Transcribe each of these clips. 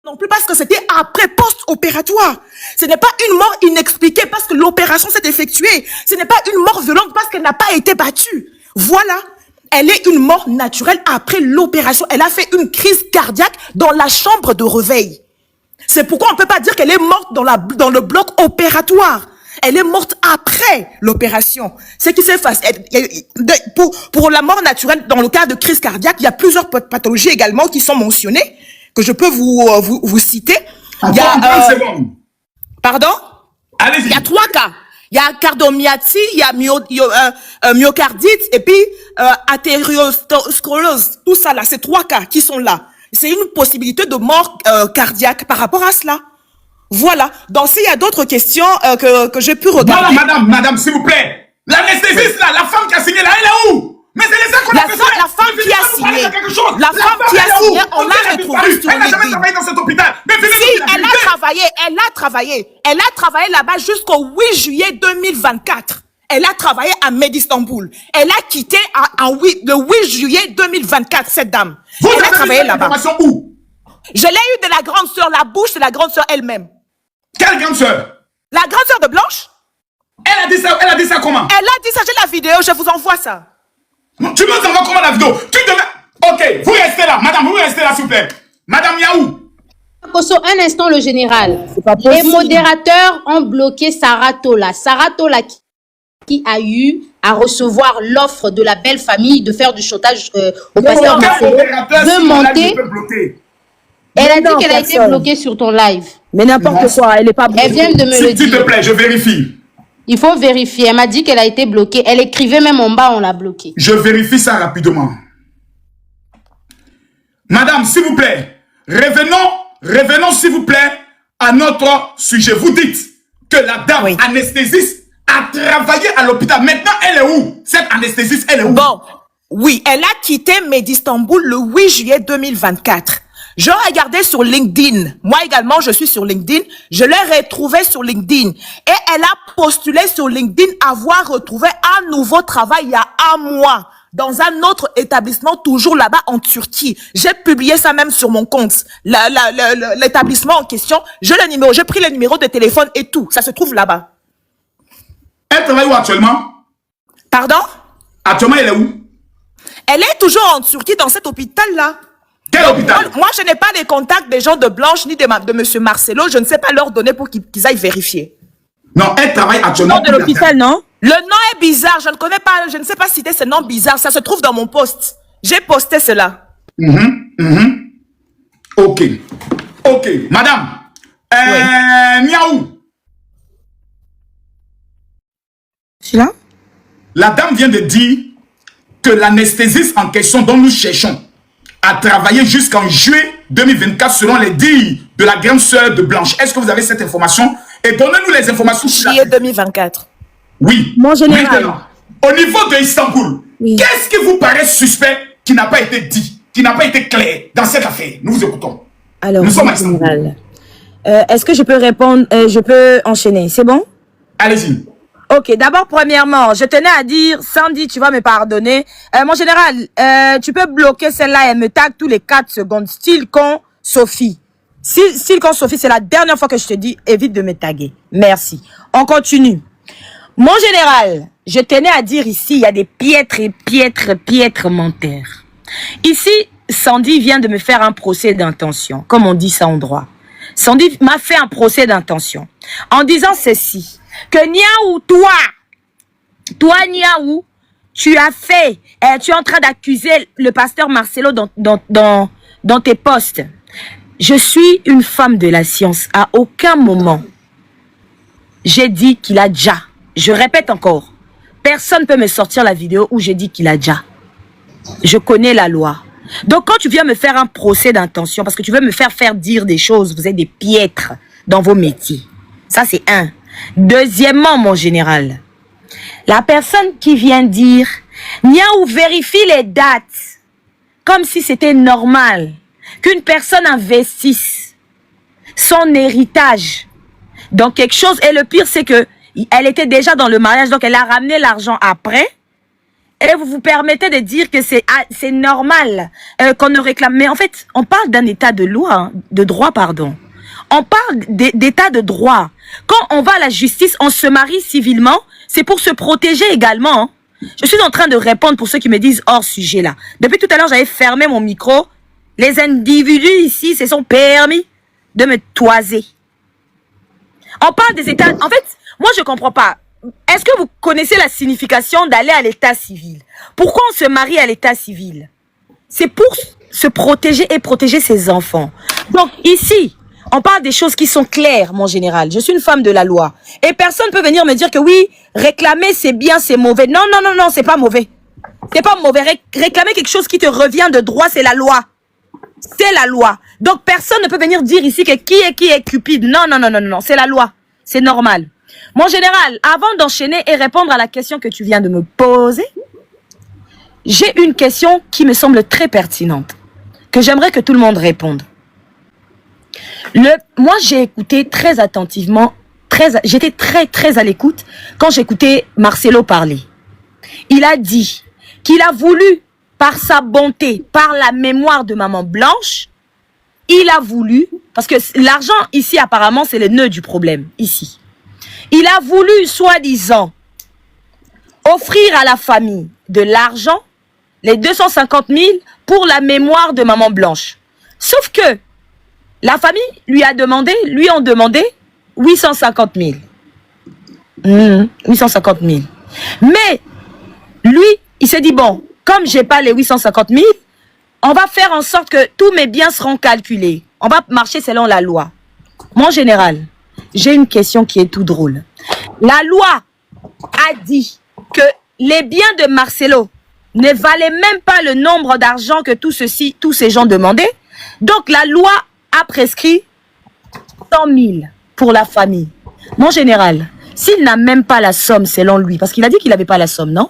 non plus parce que c'était après post-opératoire. Ce n'est pas une mort inexpliquée parce que l'opération s'est effectuée. Ce n'est pas une mort violente parce qu'elle n'a pas été battue. Voilà. Elle est une mort naturelle après l'opération. Elle a fait une crise cardiaque dans la chambre de réveil. C'est pourquoi on ne peut pas dire qu'elle est morte dans le bloc opératoire. Elle est morte après l'opération. Ce qui s'est passé, pour la mort naturelle, dans le cas de crise cardiaque, il y a plusieurs pathologies également qui sont mentionnées, que je peux vous citer. Il y a, pardon? Allez-y. Il y a 3 cas. Il y a cardiomyopathie, il y a myocardite et puis athérosclérose. Tout ça là, c'est 3 cas qui sont là. C'est une possibilité de mort cardiaque par rapport à cela. Voilà. Donc s'il y a d'autres questions que j'ai pu regarder. Voilà, madame, s'il vous plaît. L'anesthésiste là, la femme qui a signé là, elle est où? Mais c'est les qu'on a fait la femme qui a signé, la femme qui a signé, on l'a retrouvée sur elle n'a jamais travaillé dans cet hôpital. Mais si, elle a travaillé là-bas jusqu'au 8 juillet 2024. Elle a travaillé à Medistanbul. Elle a quitté le 8 juillet 2024, cette dame. Vous elle a avez travaillé cette information où? Je l'ai eu de la grande sœur, la bouche de la grande sœur elle-même. Quelle grande sœur? La grande sœur de Blanche. Elle a dit ça comment? Elle a dit ça, j'ai la vidéo, je vous envoie ça. Tu me envoies comment la vidéo? Tu devais... Ok, vous restez là, madame, vous restez là, s'il vous plaît. Madame Yaou. Koso, un instant, le général. Les modérateurs ont bloqué Sarah Tola. Sarah Tola qui a eu à recevoir l'offre de la belle famille de faire du chantage au pasteur Marcelo, de monter. Elle a dit qu'elle a été bloquée sur ton live. Mais n'importe quoi, elle n'est pas bloquée. Elle vient de me le dire. S'il te plaît, je vérifie. Il faut vérifier. Elle m'a dit qu'elle a été bloquée. Elle écrivait même en bas, on l'a bloquée. Je vérifie ça rapidement. Madame, s'il vous plaît, revenons s'il vous plaît à notre sujet. Vous dites que la dame anesthésiste a travaillé à l'hôpital. Maintenant, elle est où? Cette anesthésiste, elle est où? Bon, oui, elle a quitté Medistanbul le 8 juillet 2024. Je regardais sur LinkedIn. Moi également, je suis sur LinkedIn. Je l'ai retrouvée sur LinkedIn. Et elle a postulé sur LinkedIn avoir retrouvé un nouveau travail il y a un mois dans un autre établissement, toujours là-bas en Turquie. J'ai publié ça même sur mon compte. L'établissement en question, j'ai pris le numéro de téléphone et tout. Ça se trouve là-bas. Elle travaille où actuellement? Pardon? Actuellement, elle est où? Elle est toujours en Turquie dans cet hôpital-là. Quel hôpital? Moi, je n'ai pas les contacts des gens de Blanche ni de M. Marcelo. Je ne sais pas leur donner pour qu'ils aillent vérifier. Non, elle travaille actuellement. Le nom de l'hôpital, non? Le nom est bizarre. Je ne connais pas. Je ne sais pas citer ce nom bizarre. Ça se trouve dans mon post. J'ai posté cela. Ok. Ok. Madame. Niaou. Je suis là? La dame vient de dire que l'anesthésiste en question dont nous cherchons a travaillé jusqu'en juillet 2024 selon les dires de la grande sœur de Blanche. Est-ce que vous avez cette information? Et donnez-nous les informations. Juillet 2024. Oui. Mon général. Maintenant, au niveau de Istanbul, qu'est-ce qui vous paraît suspect qui n'a pas été dit, qui n'a pas été clair dans cette affaire? Nous vous écoutons. Alors, nous sommes à général. Est-ce que je peux répondre? Je peux enchaîner, c'est bon? Allez-y. Ok, d'abord, premièrement, je tenais à dire, Sandy, tu vas me pardonner. Mon général, tu peux bloquer celle-là et me tag tous les 4 secondes. Style con Sophie. Style con Sophie, c'est la dernière fois que je te dis, évite de me taguer. Merci. On continue. Mon général, je tenais à dire ici, il y a des piètres menteurs. Ici, Sandy vient de me faire un procès d'intention, comme on dit ça en droit. Sandy m'a fait un procès d'intention en disant ceci. Que Niaou, toi Niaou, tu as fait, tu es en train d'accuser le pasteur Marcelo dans tes posts. Je suis une femme de la science. À aucun moment, j'ai dit qu'il a déjà. Je répète encore, personne ne peut me sortir la vidéo où j'ai dit qu'il a déjà. Je connais la loi. Donc quand tu viens me faire un procès d'intention, parce que tu veux me faire dire des choses, vous êtes des piètres dans vos métiers. Ça c'est un. Deuxièmement, mon général, la personne qui vient dire Niaou vérifie les dates comme si c'était normal qu'une personne investisse son héritage dans quelque chose. Et le pire, c'est que elle était déjà dans le mariage, donc elle a ramené l'argent après. Et vous vous permettez de dire que c'est normal qu'on ne réclame. Mais en fait, on parle d'un état de loi, hein, de droit, pardon. On parle d'état de droit. Quand on va à la justice, on se marie civilement, c'est pour se protéger également. Hein. Je suis en train de répondre pour ceux qui me disent hors sujet là. Depuis tout à l'heure, j'avais fermé mon micro. Les individus ici se sont permis de me toiser. On parle des états... En fait, moi je comprends pas. Est-ce que vous connaissez la signification d'aller à l'état civil? Pourquoi on se marie à l'état civil? C'est pour se protéger et protéger ses enfants. Donc ici, on parle des choses qui sont claires, mon général. Je suis une femme de la loi. Et personne ne peut venir me dire que oui, réclamer c'est bien, c'est mauvais. Non, non, non, non, c'est pas mauvais. C'est pas mauvais. Réclamer quelque chose qui te revient de droit, c'est la loi. C'est la loi. Donc personne ne peut venir dire ici que qui est cupide. Non, non, non, non, non, c'est la loi. C'est normal. Mon général, avant d'enchaîner et répondre à la question que tu viens de me poser, j'ai une question qui me semble très pertinente, que j'aimerais que tout le monde réponde. Moi, j'ai écouté très attentivement, j'étais très à l'écoute quand j'écoutais Marcelo parler. Il a dit qu'il a voulu, par sa bonté, par la mémoire de maman Blanche, il a voulu, parce que l'argent ici apparemment c'est le nœud du problème, ici. Il a voulu, soi-disant, offrir à la famille de l'argent, les 250 000 pour la mémoire de maman Blanche. Sauf que la famille lui ont demandé 850 000. 850 000. Mais lui, il s'est dit, bon, comme j'ai pas les 850 000, on va faire en sorte que tous mes biens seront calculés. On va marcher selon la loi. Mon général, j'ai une question qui est tout drôle. La loi a dit que les biens de Marcelo ne valaient même pas le nombre d'argent que tous ces gens demandaient. Donc la loi a prescrit 100 000 pour la famille. Mon général, s'il n'a même pas la somme selon lui, parce qu'il a dit qu'il n'avait pas la somme, non?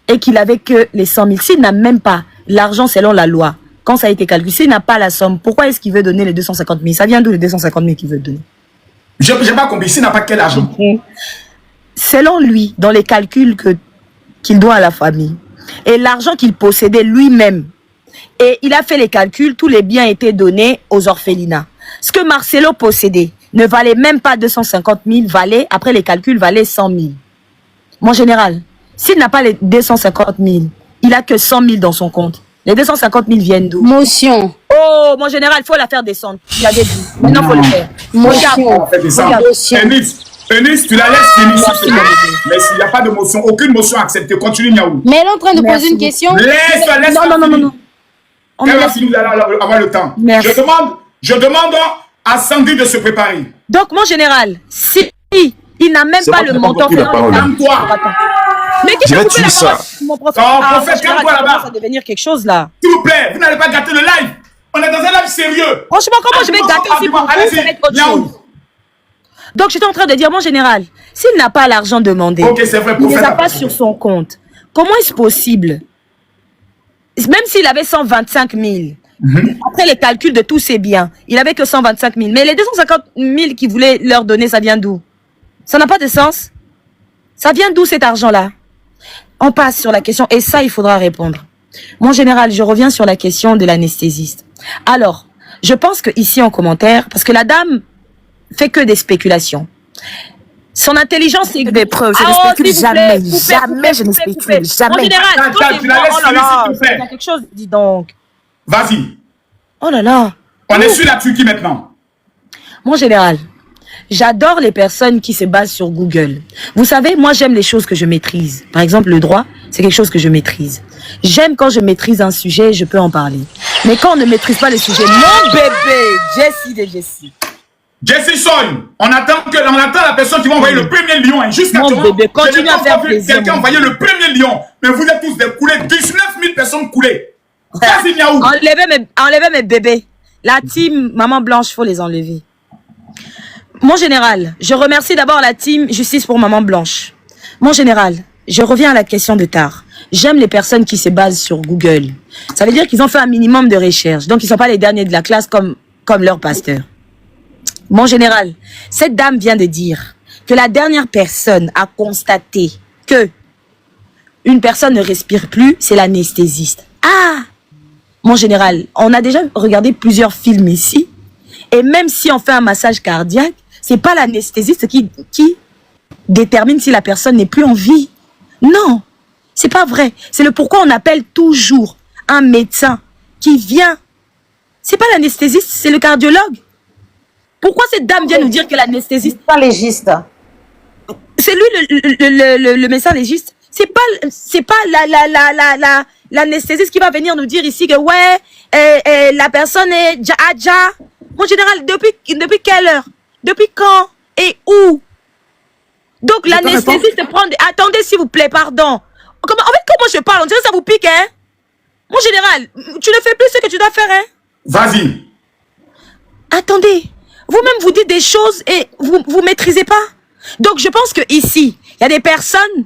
Et qu'il avait que les 100 000, s'il n'a même pas l'argent selon la loi, quand ça a été calculé, s'il n'a pas la somme, pourquoi est-ce qu'il veut donner les 250 000? Ça vient d'où les 250 000 qu'il veut donner? Je n'ai pas compris, s'il n'a pas quel argent? Selon lui, dans les calculs qu'il doit à la famille, et l'argent qu'il possédait lui-même, et il a fait les calculs, tous les biens étaient donnés aux orphelinats. Ce que Marcelo possédait ne valait même pas 250 000, après les calculs, valait 100 000. Mon général, s'il n'a pas les 250 000, il n'a que 100 000 dans son compte. Les 250 000 viennent d'où? Motion. Oh, mon général, il faut la faire descendre. Il avait dit. Maintenant, il faut le faire. Motion. Eunice, tu la laisses finir. Mais s'il n'y a pas de motion, aucune motion acceptée, continue, Niaou. Mais elle est en train de poser une question. Laisse. Non. Elle va finir avoir le temps. Merci. Je demande à Sandy de se préparer. Donc, mon général, si il n'a même pas le montant. Calme-toi. Mais qu'est-ce que vous faites là-bas, mon prophète? Prophète, calme-toi là-bas. Ça va devenir quelque chose là. S'il vous plaît, vous n'allez pas gâter le live. On est dans un live sérieux. Franchement, comment je vais gâter ici pour vous? Ça va être autre chose. Donc, j'étais en train de dire, mon général, s'il n'a pas l'argent demandé, c'est vrai, il ne les a pas sur son compte, comment est-ce possible? Même s'il avait 125 000, après les calculs de tous ses biens, il avait que 125 000. Mais les 250 000 qu'il voulait leur donner, ça vient d'où? Ça n'a pas de sens. Ça vient d'où cet argent-là? On passe sur la question, et ça, il faudra répondre. Mon général, je reviens sur la question de l'anesthésiste. Alors, je pense que ici en commentaire, parce que la dame fait que des spéculations. Son intelligence, c'est des preuves. Je ne spécule jamais. Jamais je ne spécule. Jamais. En général, tu la laisses finir, s'il te plaît. il y a quelque chose, dis donc. Vas-y. Oh là là. On est sur la Turquie maintenant. Mon général, j'adore les personnes qui se basent sur Google. Vous savez, moi, j'aime les choses que je maîtrise. Par exemple, le droit, c'est quelque chose que je maîtrise. J'aime quand je maîtrise un sujet, je peux en parler. Mais quand on ne maîtrise pas le sujet, mon bébé, Jessie de Jessie. Jessie Soy, on attend la personne qui va envoyer le premier lion. Jusqu'à Mon bébé, continue à faire plaisir. Quelqu'un envoyer le premier lion. Mais vous êtes tous des coulés. 19 000 personnes coulées. Vas-y, Niaou. Enlevez mes bébés. La team Maman Blanche, faut les enlever. Mon général, je remercie d'abord la team Justice pour Maman Blanche. Mon général, je reviens à la question de tard. J'aime les personnes qui se basent sur Google. Ça veut dire qu'ils ont fait un minimum de recherche. Donc, ils ne sont pas les derniers de la classe comme leur pasteur. Mon général, cette dame vient de dire que la dernière personne a constaté que une personne ne respire plus, c'est l'anesthésiste. Ah! Mon général, on a déjà regardé plusieurs films ici. Et même si on fait un massage cardiaque, c'est pas l'anesthésiste qui détermine si la personne n'est plus en vie. Non, c'est pas vrai. C'est le pourquoi on appelle toujours un médecin qui vient. C'est pas l'anesthésiste, c'est le cardiologue. Pourquoi cette dame vient nous dire que l'anesthésiste... Pas légiste. C'est lui le médecin légiste. C'est pas l'anesthésiste qui va venir nous dire ici que ouais, la personne est déjà. Mon général, depuis quelle heure? Depuis quand? Et où? Donc l'anesthésiste prend... Attendez s'il vous plaît, pardon. En fait, comment je parle? On dirait que ça vous pique, hein? Mon général, tu ne fais plus ce que tu dois faire, hein? Vas-y. Attendez. Vous-même, vous dites des choses et vous maîtrisez pas. Donc, je pense que ici, il y a des personnes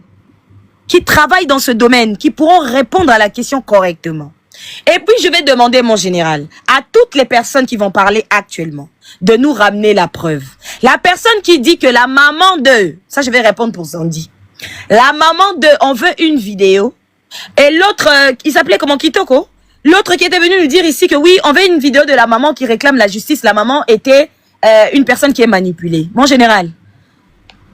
qui travaillent dans ce domaine, qui pourront répondre à la question correctement. Et puis, je vais demander, mon général, à toutes les personnes qui vont parler actuellement, de nous ramener la preuve. La personne qui dit que la maman de... Ça, je vais répondre pour Sandy. La maman de... On veut une vidéo. Et l'autre, il s'appelait comment, Kitoko? L'autre qui était venu nous dire ici que oui, on veut une vidéo de la maman qui réclame la justice. La maman était une personne qui est manipulée. Mon général,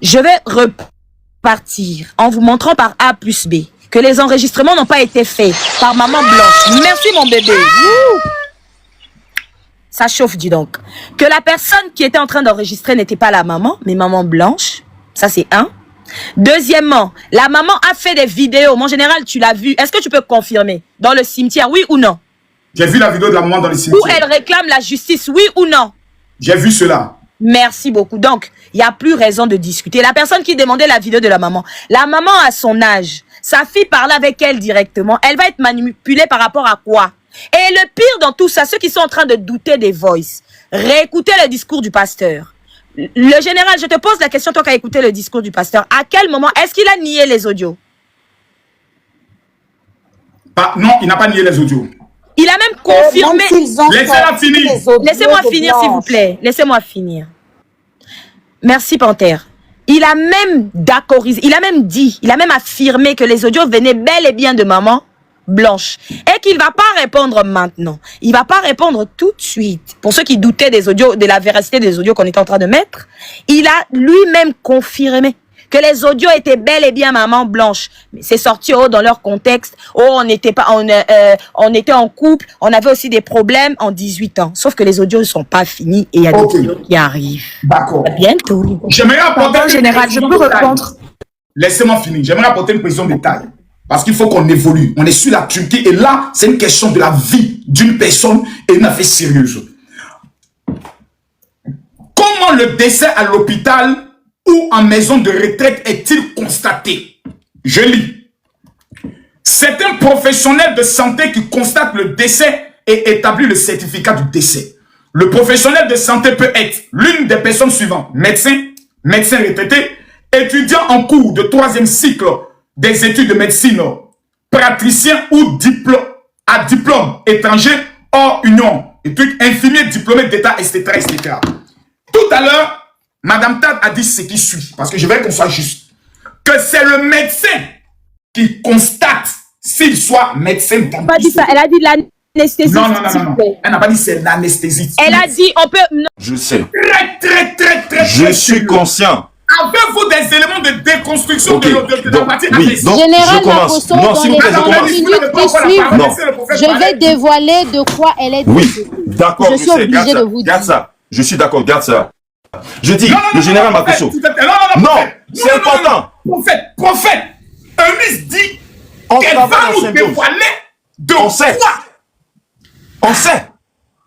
je vais repartir en vous montrant par A plus B que les enregistrements n'ont pas été faits par maman Blanche. Merci mon bébé. Ouh. Ça chauffe, dis donc. Que la personne qui était en train d'enregistrer n'était pas la maman, mais maman Blanche. Ça, c'est un. Deuxièmement, la maman a fait des vidéos. Mon général, tu l'as vu. Est-ce que tu peux confirmer? Dans le cimetière, oui ou non? J'ai vu la vidéo de la maman dans le cimetière. Où elle réclame la justice, oui ou non? J'ai vu cela. Merci beaucoup. Donc, il n'y a plus raison de discuter. La personne qui demandait la vidéo de la maman à son âge, sa fille parle avec elle directement. Elle va être manipulée par rapport à quoi? Et le pire dans tout ça, ceux qui sont en train de douter des voices, réécoutez le discours du pasteur. Le général, je te pose la question, toi qui as écouté le discours du pasteur, à quel moment est-ce qu'il a nié les audios? Non, il n'a pas nié les audios. Il a même confirmé. Laissez-la finir. Laissez-moi finir, s'il vous plaît. Laissez-moi finir. Merci, Panthère. Il a même d'accordisé, il a même dit, il a même affirmé que les audios venaient bel et bien de maman Blanche. Et qu'il ne va pas répondre maintenant. Il ne va pas répondre tout de suite. Pour ceux qui doutaient des audios, de la véracité des audios qu'on était en train de mettre, il a lui-même confirmé que les audios étaient bel et bien maman Blanche. Mais c'est sorti dans leur contexte. On n'était pas, on était en couple, on avait aussi des problèmes en 18 ans. Sauf que les audios ne sont pas finis et il y a des audios qui arrivent. D'accord. À bientôt. J'aimerais apporter Pardon, général, je peux répondre. Laissez-moi finir. J'aimerais apporter une précision de taille. Parce qu'il faut qu'on évolue. On est sur la Turquie et là, c'est une question de la vie d'une personne et une affaire sérieuse. Comment le décès à l'hôpital ou en maison de retraite est-il constaté? Je lis. C'est un professionnel de santé qui constate le décès et établit le certificat du décès. Le professionnel de santé peut être l'une des personnes suivantes. Médecin, médecin retraité, étudiant en cours de 3e cycle des études de médecine, praticien ou diplôme étranger hors Union, et truc infirmier diplômé d'État, etc., etc. Tout à l'heure, Madame Tad a dit ce qui suit, parce que je veux qu'on soit juste, que c'est le médecin qui constate s'il soit médecin dentiste. Elle n'a pas dit ça, elle a dit l'anesthésiste. Non. Elle n'a pas dit c'est l'anesthésiste. Elle a dit on peut... Non. Je sais. Très. Je suis conscient. Avez-vous des éléments de déconstruction de la partie oui, donc, Général je commence. Makosso, Non, s'il vous plaît, je dans les commence. minutes qui suivent, Non. je vais dévoiler de quoi elle est Oui, décédée. d'accord, Je je suis sais. obligée Garde de ça. vous Garde dire. ça. Je suis d'accord, garde ça. Je dis, le général Makosso. Non, c'est important. Prophète, Eunice dit On qu'elle va travaille en nous symbiose. dévoiler de On sait. quoi. On sait.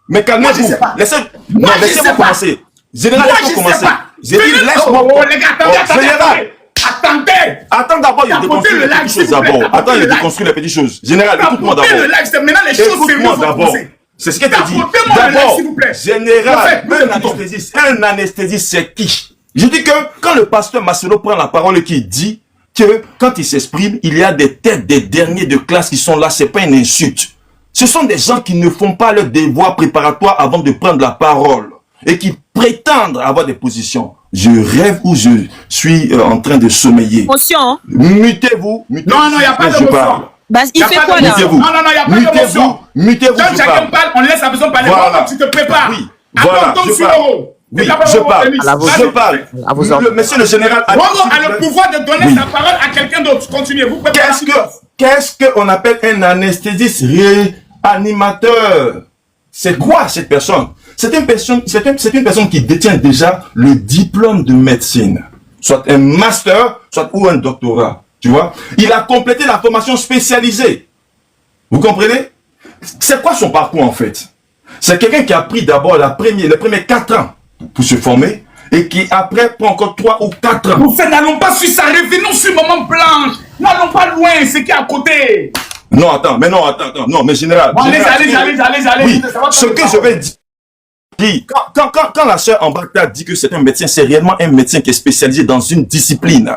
Mais Moi, je calmez-vous. sais pas. Non, Moi, je laissez-moi sais pas. commencer. Général, Moi, laissez-moi je sais commencer. pas. J'ai dit, laisse-moi. Oh, les gars, Général. attendez. Attends d'abord, il Apportez déconstruit le les live, petites s'il choses vous plaît. d'abord. Attends, Apportez il le live. déconstruit les petites choses. Général, écoute-moi Apportez d'abord. le live, c'est maintenant les choses Écoute-moi sérieuses vont d'abord. commencer. C'est ce qu'elle te dit. Apportez-moi le live, D'abord, s'il vous plaît. général, Prophète, un anesthésiste, c'est qui? Je dis que quand le pasteur Marcelo prend la parole et qu'il dit que quand il s'exprime, il y a des têtes des derniers de classe qui sont là, c'est pas une insulte. Ce sont des gens qui ne font pas leur devoir préparatoire avant de prendre la parole et qui prétendent avoir des positions. Je rêve ou je suis en train de sommeiller. Émotion, hein? Mutez-vous. Non, il n'y a pas d'émotion. Bah, il fait quoi là? Mutez-vous. Non, il n'y a pas d'émotion. Mutez-vous. Quand chacun parle, on laisse la personne parler. Voilà. Tu te prépares. Oui. Attends, Voilà, tombe je sur parle. Oro. Oui, T'as pas je Oro, parle. Denis. Je parle. Monsieur le général. Oro a le pouvoir de donner Oui. sa parole à quelqu'un d'autre. Continuez. Vous pouvez Qu'est-ce qu'on appelle un anesthésiste réanimateur? C'est quoi cette personne? C'est une personne qui détient déjà le diplôme de médecine, soit un master, soit ou un doctorat. Tu vois? Il a complété la formation spécialisée. Vous comprenez? C'est quoi son parcours en fait? C'est quelqu'un qui a pris d'abord les premiers 4 ans pour se former et qui après prend encore 3 ou 4 ans. Vous faites, n'allons pas sur ça, revenons sur Maman Blanche. N'allons pas loin, c'est qui est à côté. Non, attends, mais général. Bon, général, allez. Oui, ce que je vais dire, quand la sœur Ambakta dit que c'est un médecin, c'est réellement un médecin qui est spécialisé dans une discipline.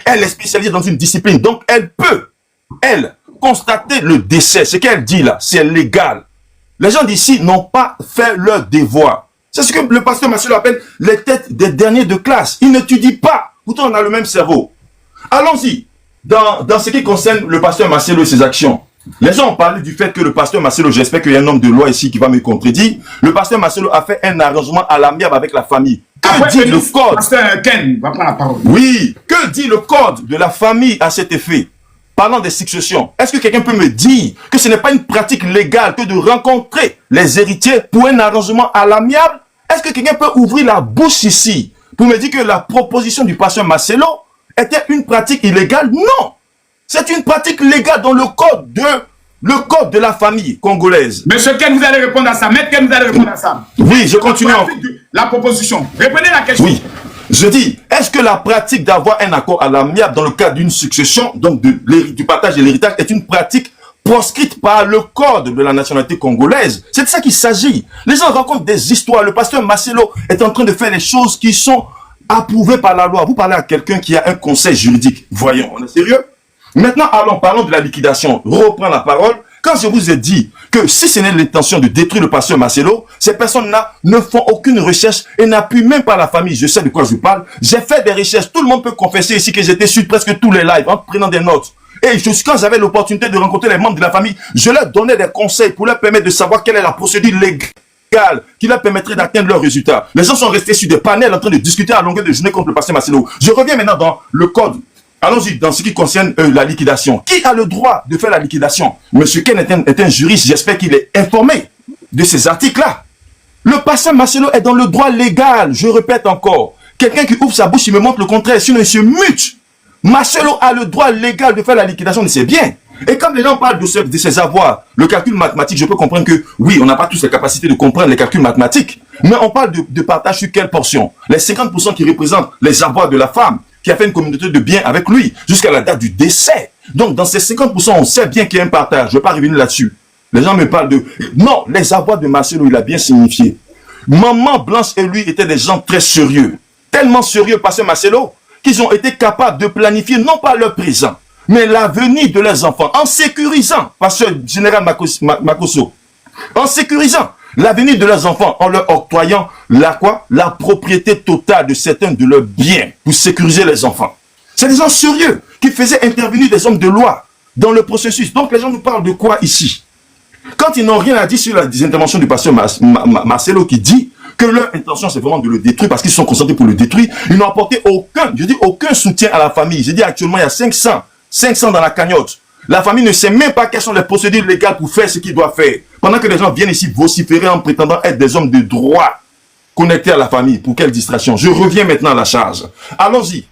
Elle est spécialisée dans une discipline, donc elle peut, constater le décès. Ce qu'elle dit là, c'est légal. Les gens d'ici n'ont pas fait leur devoir. C'est ce que le pasteur Marcelo appelle les têtes des derniers de classe. Ils n'étudient pas. Pourtant, on a le même cerveau. Allons-y. Dans ce qui concerne le pasteur Marcelo et ses actions, les gens ont parlé du fait que le pasteur Marcelo, j'espère qu'il y a un homme de loi ici qui va me contredire, le pasteur Marcelo a fait un arrangement à l'amiable avec la famille. Que dit le code? Pasteur Ken va prendre la parole. Oui, que dit le code de la famille à cet effet? Parlant des successions, est-ce que quelqu'un peut me dire que ce n'est pas une pratique légale que de rencontrer les héritiers pour un arrangement à l'amiable? Est-ce que quelqu'un peut ouvrir la bouche ici pour me dire que la proposition du pasteur Marcelo était une pratique illégale? Non! C'est une pratique légale dans le code de la famille congolaise. Monsieur Ken, vous allez répondre à ça. Maître Ken, vous allez répondre à ça. Oui, je continue. La proposition. Répondez la question. Oui. Je dis, est-ce que la pratique d'avoir un accord à l'amiable dans le cadre d'une succession, donc du partage de l'héritage, est une pratique proscrite par le code de la nationalité congolaise? C'est de ça qu'il s'agit. Les gens racontent des histoires. Le pasteur Marcelo est en train de faire les choses qui sont approuvées par la loi. Vous parlez à quelqu'un qui a un conseil juridique. Voyons, on est sérieux? Maintenant, parlons de la liquidation. Reprends la parole. Quand je vous ai dit que si ce n'est l'intention de détruire le pasteur Marcelo, ces personnes-là ne font aucune recherche et n'appuient même pas la famille. Je sais de quoi je parle. J'ai fait des recherches. Tout le monde peut confesser ici que j'étais sur presque tous les lives en prenant des notes. Et quand j'avais l'opportunité de rencontrer les membres de la famille, je leur donnais des conseils pour leur permettre de savoir quelle est la procédure légale qui leur permettrait d'atteindre leurs résultats. Les gens sont restés sur des panels en train de discuter à longueur de journée contre le pasteur Marcelo. Je reviens maintenant dans le code. Allons-y dans ce qui concerne la liquidation. Qui a le droit de faire la liquidation? Monsieur Ken est un juriste, j'espère qu'il est informé de ces articles-là. Le pasteur Marcelo est dans le droit légal, je répète encore. Quelqu'un qui ouvre sa bouche, il me montre le contraire, sinon il se mute. Marcelo a le droit légal de faire la liquidation de ses biens. Et quand les gens parlent de ses avoirs, le calcul mathématique, je peux comprendre que, oui, on n'a pas tous la capacité de comprendre les calculs mathématiques, mais on parle de partage sur quelle portion? Les 50% qui représentent les avoirs de la femme, qui a fait une communauté de biens avec lui, jusqu'à la date du décès. Donc, dans ces 50%, on sait bien qu'il y a un partage. Je ne vais pas revenir là-dessus. Les gens me parlent de... Non, les avoirs de Marcelo, il a bien signifié. Maman Blanche et lui étaient des gens très sérieux. Tellement sérieux, pasteur Marcelo, qu'ils ont été capables de planifier, non pas leur présent, mais l'avenir de leurs enfants, en sécurisant, pasteur général Makoso, en sécurisant l'avenir de leurs enfants, en leur octroyant la propriété totale de certains de leurs biens pour sécuriser les enfants. C'est des gens sérieux qui faisaient intervenir des hommes de loi dans le processus. Donc les gens nous parlent de quoi ici? Quand ils n'ont rien à dire sur les interventions du pasteur Marcelo qui dit que leur intention c'est vraiment de le détruire parce qu'ils sont concentrés pour le détruire, ils n'ont apporté aucun soutien à la famille. J'ai dit actuellement il y a 500 dans la cagnotte. La famille ne sait même pas quelles sont les procédures légales pour faire ce qu'il doit faire. Pendant que les gens viennent ici vociférer en prétendant être des hommes de droit connectés à la famille. Pour quelle distraction? Je reviens maintenant à la charge. Allons-y.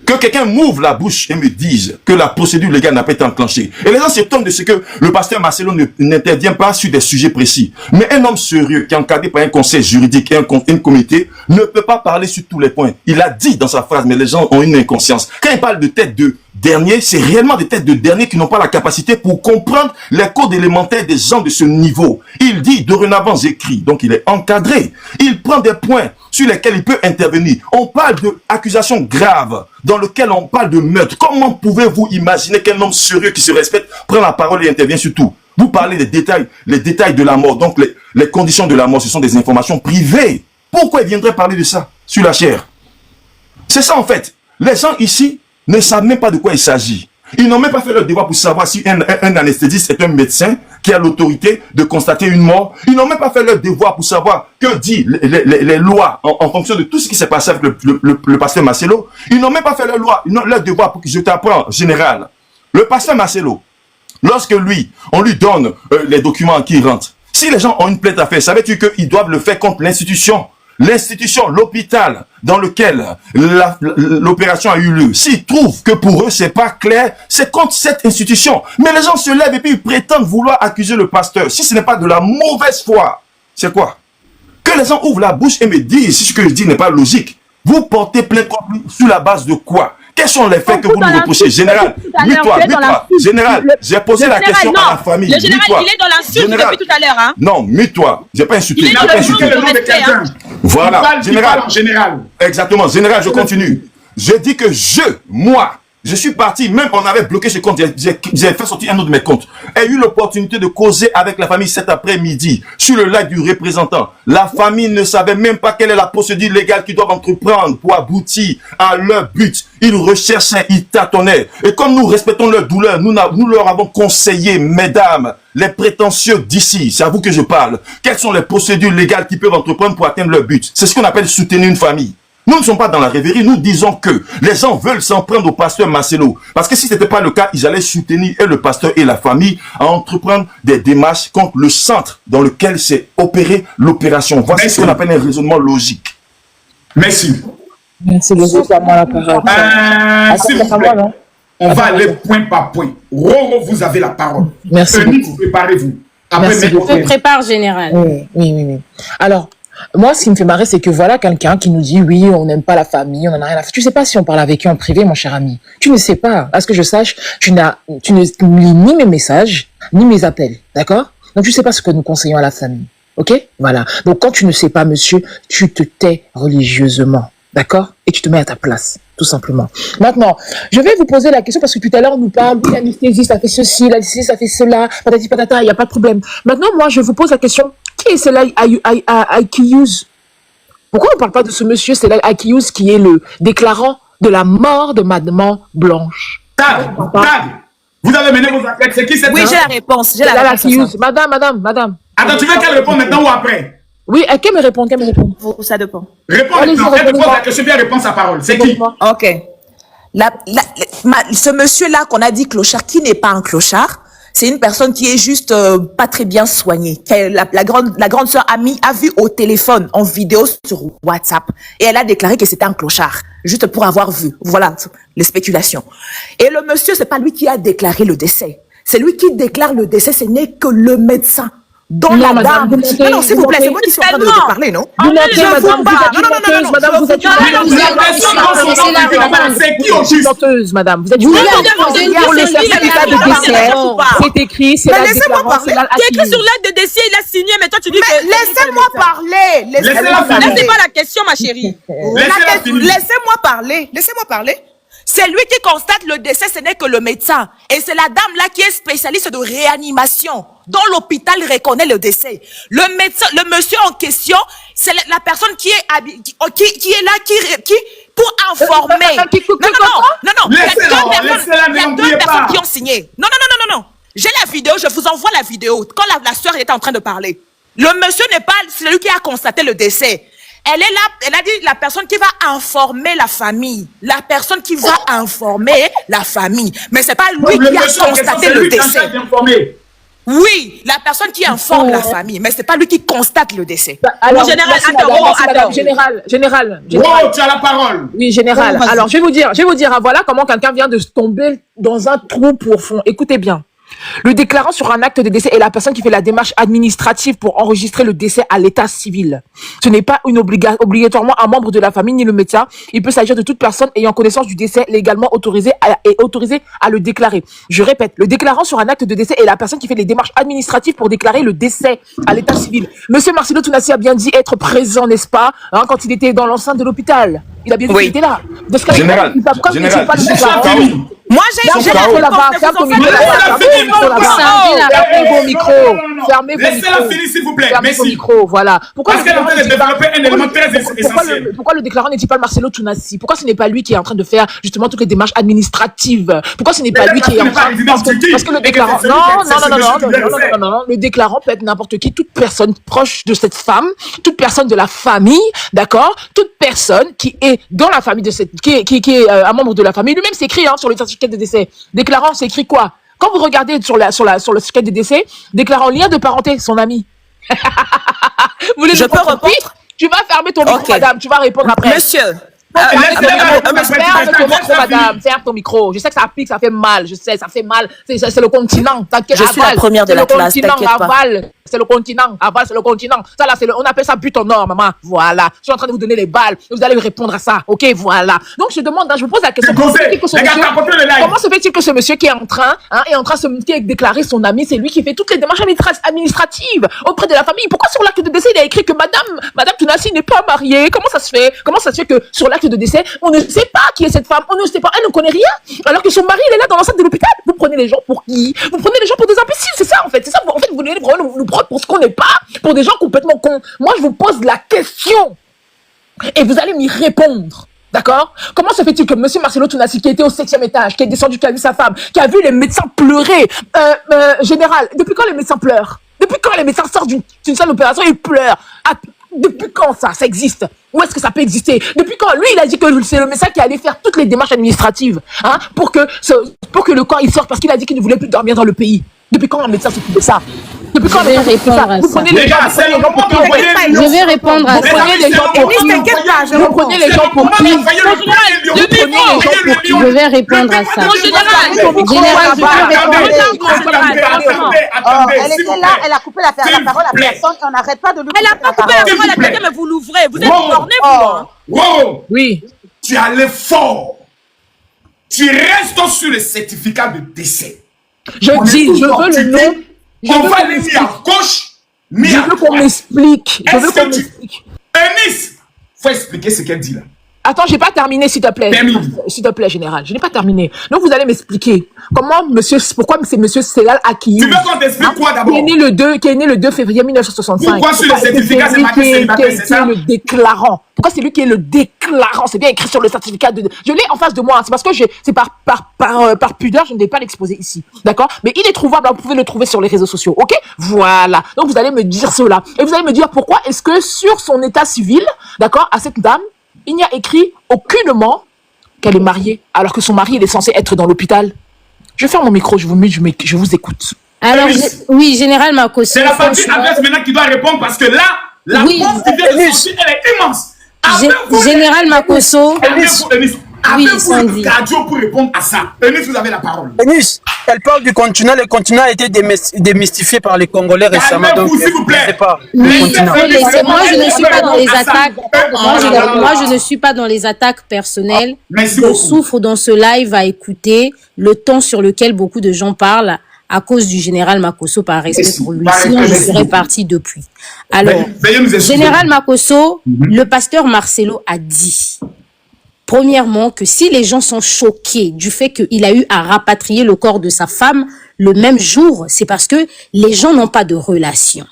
Que quelqu'un m'ouvre la bouche et me dise que la procédure légale n'a pas été enclenchée. Et les gens s'étonnent de ce que le pasteur Marcelo n'intervient pas sur des sujets précis. Mais un homme sérieux qui est encadré par un conseil juridique et un comité ne peut pas parler sur tous les points. Il a dit dans sa phrase, mais les gens ont une inconscience. Quand il parle de tête de dernier, c'est réellement des têtes de dernier qui n'ont pas la capacité pour comprendre les codes élémentaires des gens de ce niveau. Il dit, dorénavant j'écris, donc il est encadré. Il prend des points sur lesquels il peut intervenir. On parle d'accusations graves, dans lesquelles on parle de meurtre. Comment pouvez-vous imaginer qu'un homme sérieux qui se respecte prend la parole et intervient sur tout? Vous parlez des détails, les détails de la mort, donc les conditions de la mort, ce sont des informations privées. Pourquoi il viendrait parler de ça sur la chair? C'est ça en fait. Les gens ici ne savent même pas de quoi il s'agit. Ils n'ont même pas fait leur devoir pour savoir si un anesthésiste est un médecin qui a l'autorité de constater une mort. Ils n'ont même pas fait leur devoir pour savoir que disent les lois en fonction de tout ce qui s'est passé avec le pasteur Marcelo. Ils n'ont même pas fait leur devoir pour que je t'apprends, général. Le pasteur Marcelo, lorsque on lui donne les documents qui rentrent, si les gens ont une plainte à faire, savais-tu qu'ils doivent le faire contre l'institution? L'institution, l'hôpital dans lequel l'opération a eu lieu, s'ils trouvent que pour eux c'est pas clair, c'est contre cette institution. Mais les gens se lèvent et puis ils prétendent vouloir accuser le pasteur. Si ce n'est pas de la mauvaise foi, c'est quoi? Que les gens ouvrent la bouche et me disent si ce que je dis n'est pas logique. Vous portez plainte contre lui sur la base de quoi? Quels sont les faits que vous nous reprochez? Général, mute-toi. Général, j'ai posé la question à la famille. Le général, il est dans l'insulte depuis tout à l'heure. Hein? Non, mute-toi. J'ai pas insulté. Il n'a pas insulté le nom de quelqu'un. Voilà, général. Exactement, général, je continue. Je dis que moi, je suis parti, même on avait bloqué ce compte, j'ai fait sortir un autre de mes comptes. J'ai eu l'opportunité de causer avec la famille cet après-midi sur le live du représentant. La famille ne savait même pas quelle est la procédure légale qu'ils doivent entreprendre pour aboutir à leur but. Ils recherchaient, ils tâtonnaient. Et comme nous respectons leur douleur, nous leur avons conseillé, mesdames, les prétentieux d'ici, c'est à vous que je parle. Quelles sont les procédures légales qu'ils peuvent entreprendre pour atteindre leur but? C'est ce qu'on appelle soutenir une famille. Nous ne sommes pas dans la rêverie, nous disons que les gens veulent s'en prendre au pasteur Marcelo. Parce que si ce n'était pas le cas, ils allaient soutenir et le pasteur et la famille à entreprendre des démarches contre le centre dans lequel s'est opérée l'opération. Voici ce qu'on appelle un raisonnement logique. Merci. Merci beaucoup à moi la parole. S'il vous plaît, on va aller point par point. Roro, vous avez la parole. Merci beaucoup. Préparez-vous. Je prépare, général. Oui. Alors, moi, ce qui me fait marrer, c'est que voilà quelqu'un qui nous dit oui, on n'aime pas la famille, on en a rien à faire. Tu sais pas si on parle avec eux en privé, mon cher ami. Tu ne sais pas. À ce que je sache, tu ne lis ni mes messages, ni mes appels. D'accord? Donc, tu sais pas ce que nous conseillons à la famille. Ok? Voilà. Donc, quand tu ne sais pas, monsieur, tu te tais religieusement. D'accord? Et tu te mets à ta place. Tout simplement. Maintenant, je vais vous poser la question parce que tout à l'heure, on nous parle, oui, l'anesthésie, ça fait ceci, l'anesthésie, ça fait cela, patati patata, il n'y a pas de problème. Maintenant, moi, je vous pose la question, qui est celle-là, Akius? Pourquoi on ne parle pas de ce monsieur, c'est Akius, qui est le déclarant de la mort de Maman Blanche? Tag, vous avez mené vos enquêtes, c'est qui cette Oui, j'ai la réponse. J'ai la réponse. Akius. Madame. Attends, tu veux qu'elle réponde maintenant ou après? Oui, qu'elle me réponde, Ça dépend. Réponds maintenant, elle te pose la question, bien répond sa parole. C'est qui? Ok. Ce monsieur-là qu'on a dit clochard, qui n'est pas un clochard, c'est une personne qui est juste pas très bien soignée. La grande sœur amie a vu au téléphone, en vidéo sur WhatsApp, et elle a déclaré que c'était un clochard, juste pour avoir vu. Voilà les spéculations. Et le monsieur, c'est pas lui qui a déclaré le décès. C'est lui qui déclare le décès, ce n'est que le médecin. Dont la dame. Non, s'il vous plaît, c'est moi qui suis en train de parler, non? Vous mentez, madame, vous êtes C'est qui au juste? menteuse, madame. Vous êtes une pour le certificat de décès. C'est écrit, c'est la déclarance. C'est écrit sur l'aide de décès, il a signé, mais toi tu dis que... Laissez-moi parler. Laissez-la Là, finir. c'est pas la question, ma chérie. Laissez-moi parler. Laissez-moi parler. C'est lui qui constate le décès, ce n'est que le médecin. Et c'est la dame là qui est spécialiste de réanimation, dont l'hôpital reconnaît le décès. Le médecin, le monsieur en question, c'est la personne qui est là, qui pour informer. Non. Il y a deux personnes qui ont signé. Non. J'ai la vidéo, je vous envoie la vidéo. Quand la sœur était en train de parler. Le monsieur n'est pas celui qui a constaté le décès. Elle est là, elle a dit la personne qui va informer la famille. La personne qui va informer la famille. Mais c'est pas lui qui a constaté le décès. Oui, la personne qui informe la famille, mais c'est pas lui qui constate le décès. Alors, général. Wow, tu as la parole. Oui, général. Alors, je vais vous dire, voilà comment quelqu'un vient de tomber dans un trou profond. Écoutez bien. Le déclarant sur un acte de décès est la personne qui fait la démarche administrative pour enregistrer le décès à l'état civil. Ce n'est pas obligatoirement un membre de la famille ni le médecin. Il peut s'agir de toute personne ayant connaissance du décès légalement autorisée à le déclarer. Je répète, le déclarant sur un acte de décès est la personne qui fait les démarches administratives pour déclarer le décès à l'état civil. Monsieur Marcelo Tounassi a bien dit être présent, n'est-ce pas, quand il était dans l'enceinte de l'hôpital. Il a bien dit qu'il était là. Général. Moi, j'ai fermez vos micros. Laissez-la finir, s'il vous plaît. Merci. Voilà. Parce qu'elle est en train de développer un élément très essentiel. Pourquoi pourquoi le déclarant n'est-il pas Marcelo Tounassi? Pourquoi ce n'est pas lui qui est en train de faire justement toutes les démarches administratives? Pourquoi ce n'est pas lui qui est en train parce que le déclarant non, le déclarant peut être n'importe qui, toute personne proche de cette femme, toute personne de la famille, d'accord, toute personne qui est dans la famille de cette qui est un membre de la famille. Lui-même c'est écrit sur le certificat de décès. Déclarant, c'est écrit quoi? Quand vous regardez sur le certificat de décès, déclarant lien de parenté, son ami. Vous voulez Je peux répondre? Tu vas fermer ton micro, madame. Tu vas répondre après. Monsieur, Ferme ton micro. Je sais que ça pique, ça fait mal. Je sais, ça fait mal. C'est le continent. je suis la première de la classe, t'inquiète pas. C'est le continent. Aval, c'est le continent. Ça là, on appelle ça but en or, maman. Voilà. Je suis en train de vous donner les balles. Vous allez répondre à ça. Ok, voilà. Donc je demande, je vous pose la question. Comment se fait-il que ce monsieur qui est en train, qui a déclaré son ami, c'est lui qui fait toutes les démarches administratives auprès de la famille? Pourquoi sur l'acte de décès il a écrit que Madame Tounassi n'est pas mariée? Comment ça se fait? Comment ça se fait que sur l'acte de décès, on ne sait pas qui est cette femme, on ne sait pas, elle ne connaît rien, alors que son mari il est là dans l'enceinte de l'hôpital? Vous prenez les gens pour qui? Vous prenez les gens pour des imbéciles, c'est ça en fait. C'est ça. En fait, vous voulez vraiment nous prendre pour ce qu'on n'est pas, pour des gens complètement cons. Moi, je vous pose la question et vous allez m'y répondre. D'accord? Comment se fait-il que monsieur Marcelo Tounassi, qui était au 7e étage, qui est descendu, qui a vu sa femme, qui a vu les médecins pleurer, général, depuis quand les médecins pleurent? Depuis quand les médecins sortent d'une salle d'opération et ils pleurent? Depuis quand ça existe? Où est-ce que ça peut exister? Depuis quand? Lui, il a dit que c'est le médecin qui allait faire toutes les démarches administratives, pour que le corps il sorte, parce qu'il a dit qu'il ne voulait plus dormir dans le pays. Depuis quand un médecin s'occupe de ça? Depuis quand un médecin s'occupe de ça? Vous prenez les gens pour qui? Je vais répondre à ça. Vous prenez les gens pour qui? Vous prenez les gens pour qui? Je vais répondre à ça. Elle était là, elle a coupé la parole à personne et on n'arrête pas de lui couper Elle n'a pas coupé la parole à quelqu'un, mais vous l'ouvrez. Vous êtes borné, vous. Wow! Oui. Tu allais fort. Tu restes sur le certificat de décès. Je dis, je veux le nom. On va aller mis à gauche, Je veux qu'on m'explique. Je veux qu'on m'explique. Eunice, faut expliquer ce qu'elle dit là. Attends, j'ai pas terminé, s'il te plaît. Termine. S'il te plaît, général. Je n'ai pas terminé. Donc, vous allez m'expliquer pourquoi c'est monsieur Selal Akiyu. Tu veux qu'on t'explique quoi d'abord? Qui est né le 2 février 1965. Pourquoi sur le certificat c'est marqué célibataire, c'est ça? Qui est le déclarant. Pourquoi c'est lui qui est le déclarant? C'est bien écrit sur le certificat de... Je l'ai en face de moi. C'est parce que c'est par pudeur, je ne vais pas l'exposer ici. D'accord? Mais il est trouvable, vous pouvez le trouver sur les réseaux sociaux. Ok? Voilà. Donc, vous allez me dire cela. Et vous allez me dire pourquoi est-ce que sur son état civil, d'accord, à cette dame, il n'y a écrit aucunement qu'elle est mariée, alors que son mari il est censé être dans l'hôpital. Je ferme mon micro, je vous écoute. Alors, oui, Général Makosso. C'est la partie adresse maintenant qui doit répondre parce que là, la pause qui vient de sortir, elle est immense. Général Makosso. Avez-vous le cardio pour répondre à ça? Eunice, vous avez la parole. Eunice, elle parle du continent. Le continent a été démystifié par les Congolais récemment. Donc, s'il vous plaît. Je sais pas. Moi, je ne suis pas dans les attaques. Moi, je ne suis pas dans les attaques personnelles. Je souffre dans ce live à écouter le ton sur lequel beaucoup de gens parlent à cause du général Makosso, par respect pour lui. Sinon, je serais parti depuis. Alors, général Makosso, le pasteur Marcelo a dit... Premièrement, que si les gens sont choqués du fait qu'il a eu à rapatrier le corps de sa femme le même jour, c'est parce que les gens n'ont pas de relation.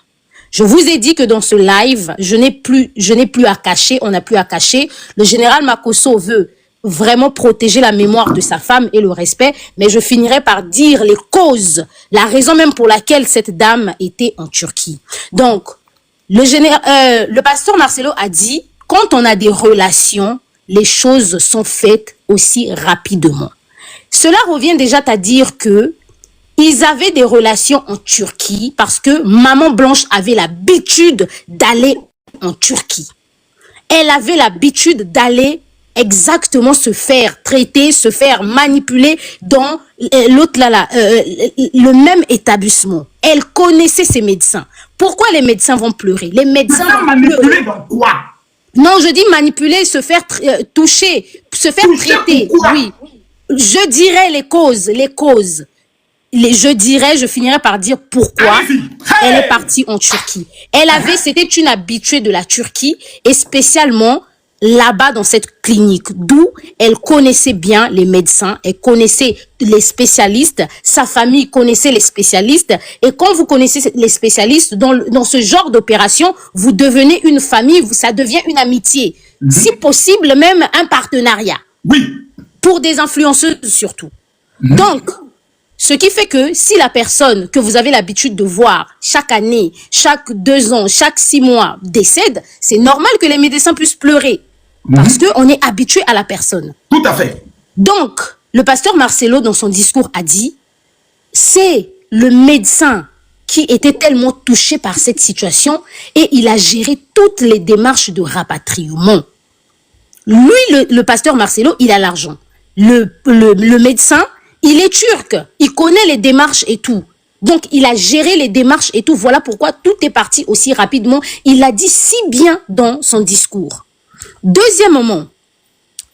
Je vous ai dit que dans ce live, je n'ai plus à cacher, on n'a plus à cacher. Le général Makosso veut vraiment protéger la mémoire de sa femme et le respect, mais je finirai par dire les causes, la raison même pour laquelle cette dame était en Turquie. Donc, le pasteur Marcelo a dit, quand on a des relations, les choses sont faites aussi rapidement. Cela revient déjà à dire que ils avaient des relations en Turquie parce que Maman Blanche avait l'habitude d'aller en Turquie. Elle avait l'habitude d'aller exactement se faire traiter, se faire manipuler dans le même établissement. Elle connaissait ses médecins. Pourquoi les médecins vont pleurer? Les médecins vont manipuler dans quoi? Non, je dis manipuler, se faire toucher, se faire traiter. Oui. Je dirais les causes. Je finirais par dire pourquoi elle est partie en Turquie. C'était une habituée de la Turquie et spécialement là-bas dans cette clinique, d'où elle connaissait bien les médecins, elle connaissait les spécialistes, sa famille connaissait les spécialistes, et quand vous connaissez les spécialistes dans ce genre d'opération, vous devenez une famille, ça devient une amitié, si possible même un partenariat. Oui. Pour des influenceuses surtout. Donc, ce qui fait que si la personne que vous avez l'habitude de voir chaque année, chaque 2 ans, chaque 6 mois décède, c'est normal que les médecins puissent pleurer. Parce qu'on est habitué à la personne. Tout à fait. Donc, le pasteur Marcelo, dans son discours, a dit, c'est le médecin qui était tellement touché par cette situation et il a géré toutes les démarches de rapatriement. Lui, le pasteur Marcelo, il a l'argent. Le médecin, il est turc. Il connaît les démarches et tout. Donc, il a géré les démarches et tout. Voilà pourquoi tout est parti aussi rapidement. Il l'a dit si bien dans son discours. Deuxièmement,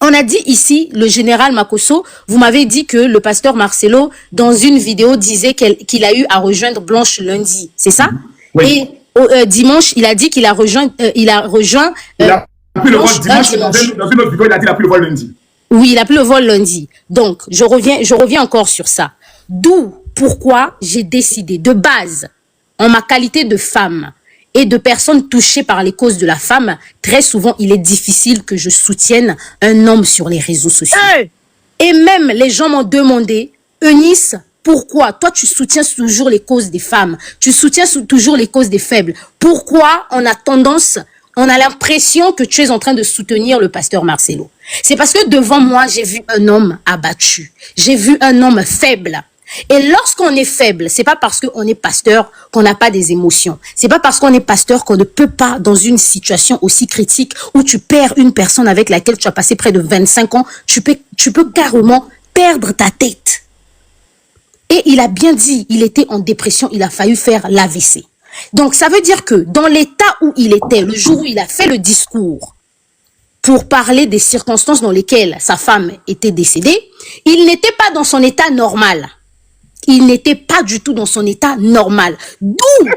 on a dit ici, le général Makosso, vous m'avez dit que le pasteur Marcelo, dans une vidéo, disait qu'il a eu à rejoindre Blanche lundi. C'est ça? Oui. Et dimanche, il a dit qu'il a rejoint... il a pu le voir dimanche, dans une autre vidéo, il a dit qu'il a pu le voir lundi. Oui, il a pu le voir lundi. Donc, je reviens encore sur ça. D'où pourquoi j'ai décidé, de base, en ma qualité de femme et de personne touchée par les causes de la femme, très souvent, il est difficile que je soutienne un homme sur les réseaux sociaux. Hey! Et même, les gens m'ont demandé, Eunice, pourquoi toi, tu soutiens toujours les causes des femmes? Tu soutiens toujours les causes des faibles. Pourquoi on a l'impression que tu es en train de soutenir le pasteur Marcelo? C'est parce que devant moi, j'ai vu un homme abattu. J'ai vu un homme faible. Et lorsqu'on est faible, c'est pas parce qu'on est pasteur qu'on n'a pas des émotions. C'est pas parce qu'on est pasteur qu'on ne peut pas, dans une situation aussi critique où tu perds une personne avec laquelle tu as passé près de 25 ans, tu peux carrément perdre ta tête. Et il a bien dit, il était en dépression, il a failli faire l'AVC. Donc, ça veut dire que dans l'état où il était, le jour où il a fait le discours pour parler des circonstances dans lesquelles sa femme était décédée, il n'était pas dans son état normal. Il n'était pas du tout dans son état normal. D'où,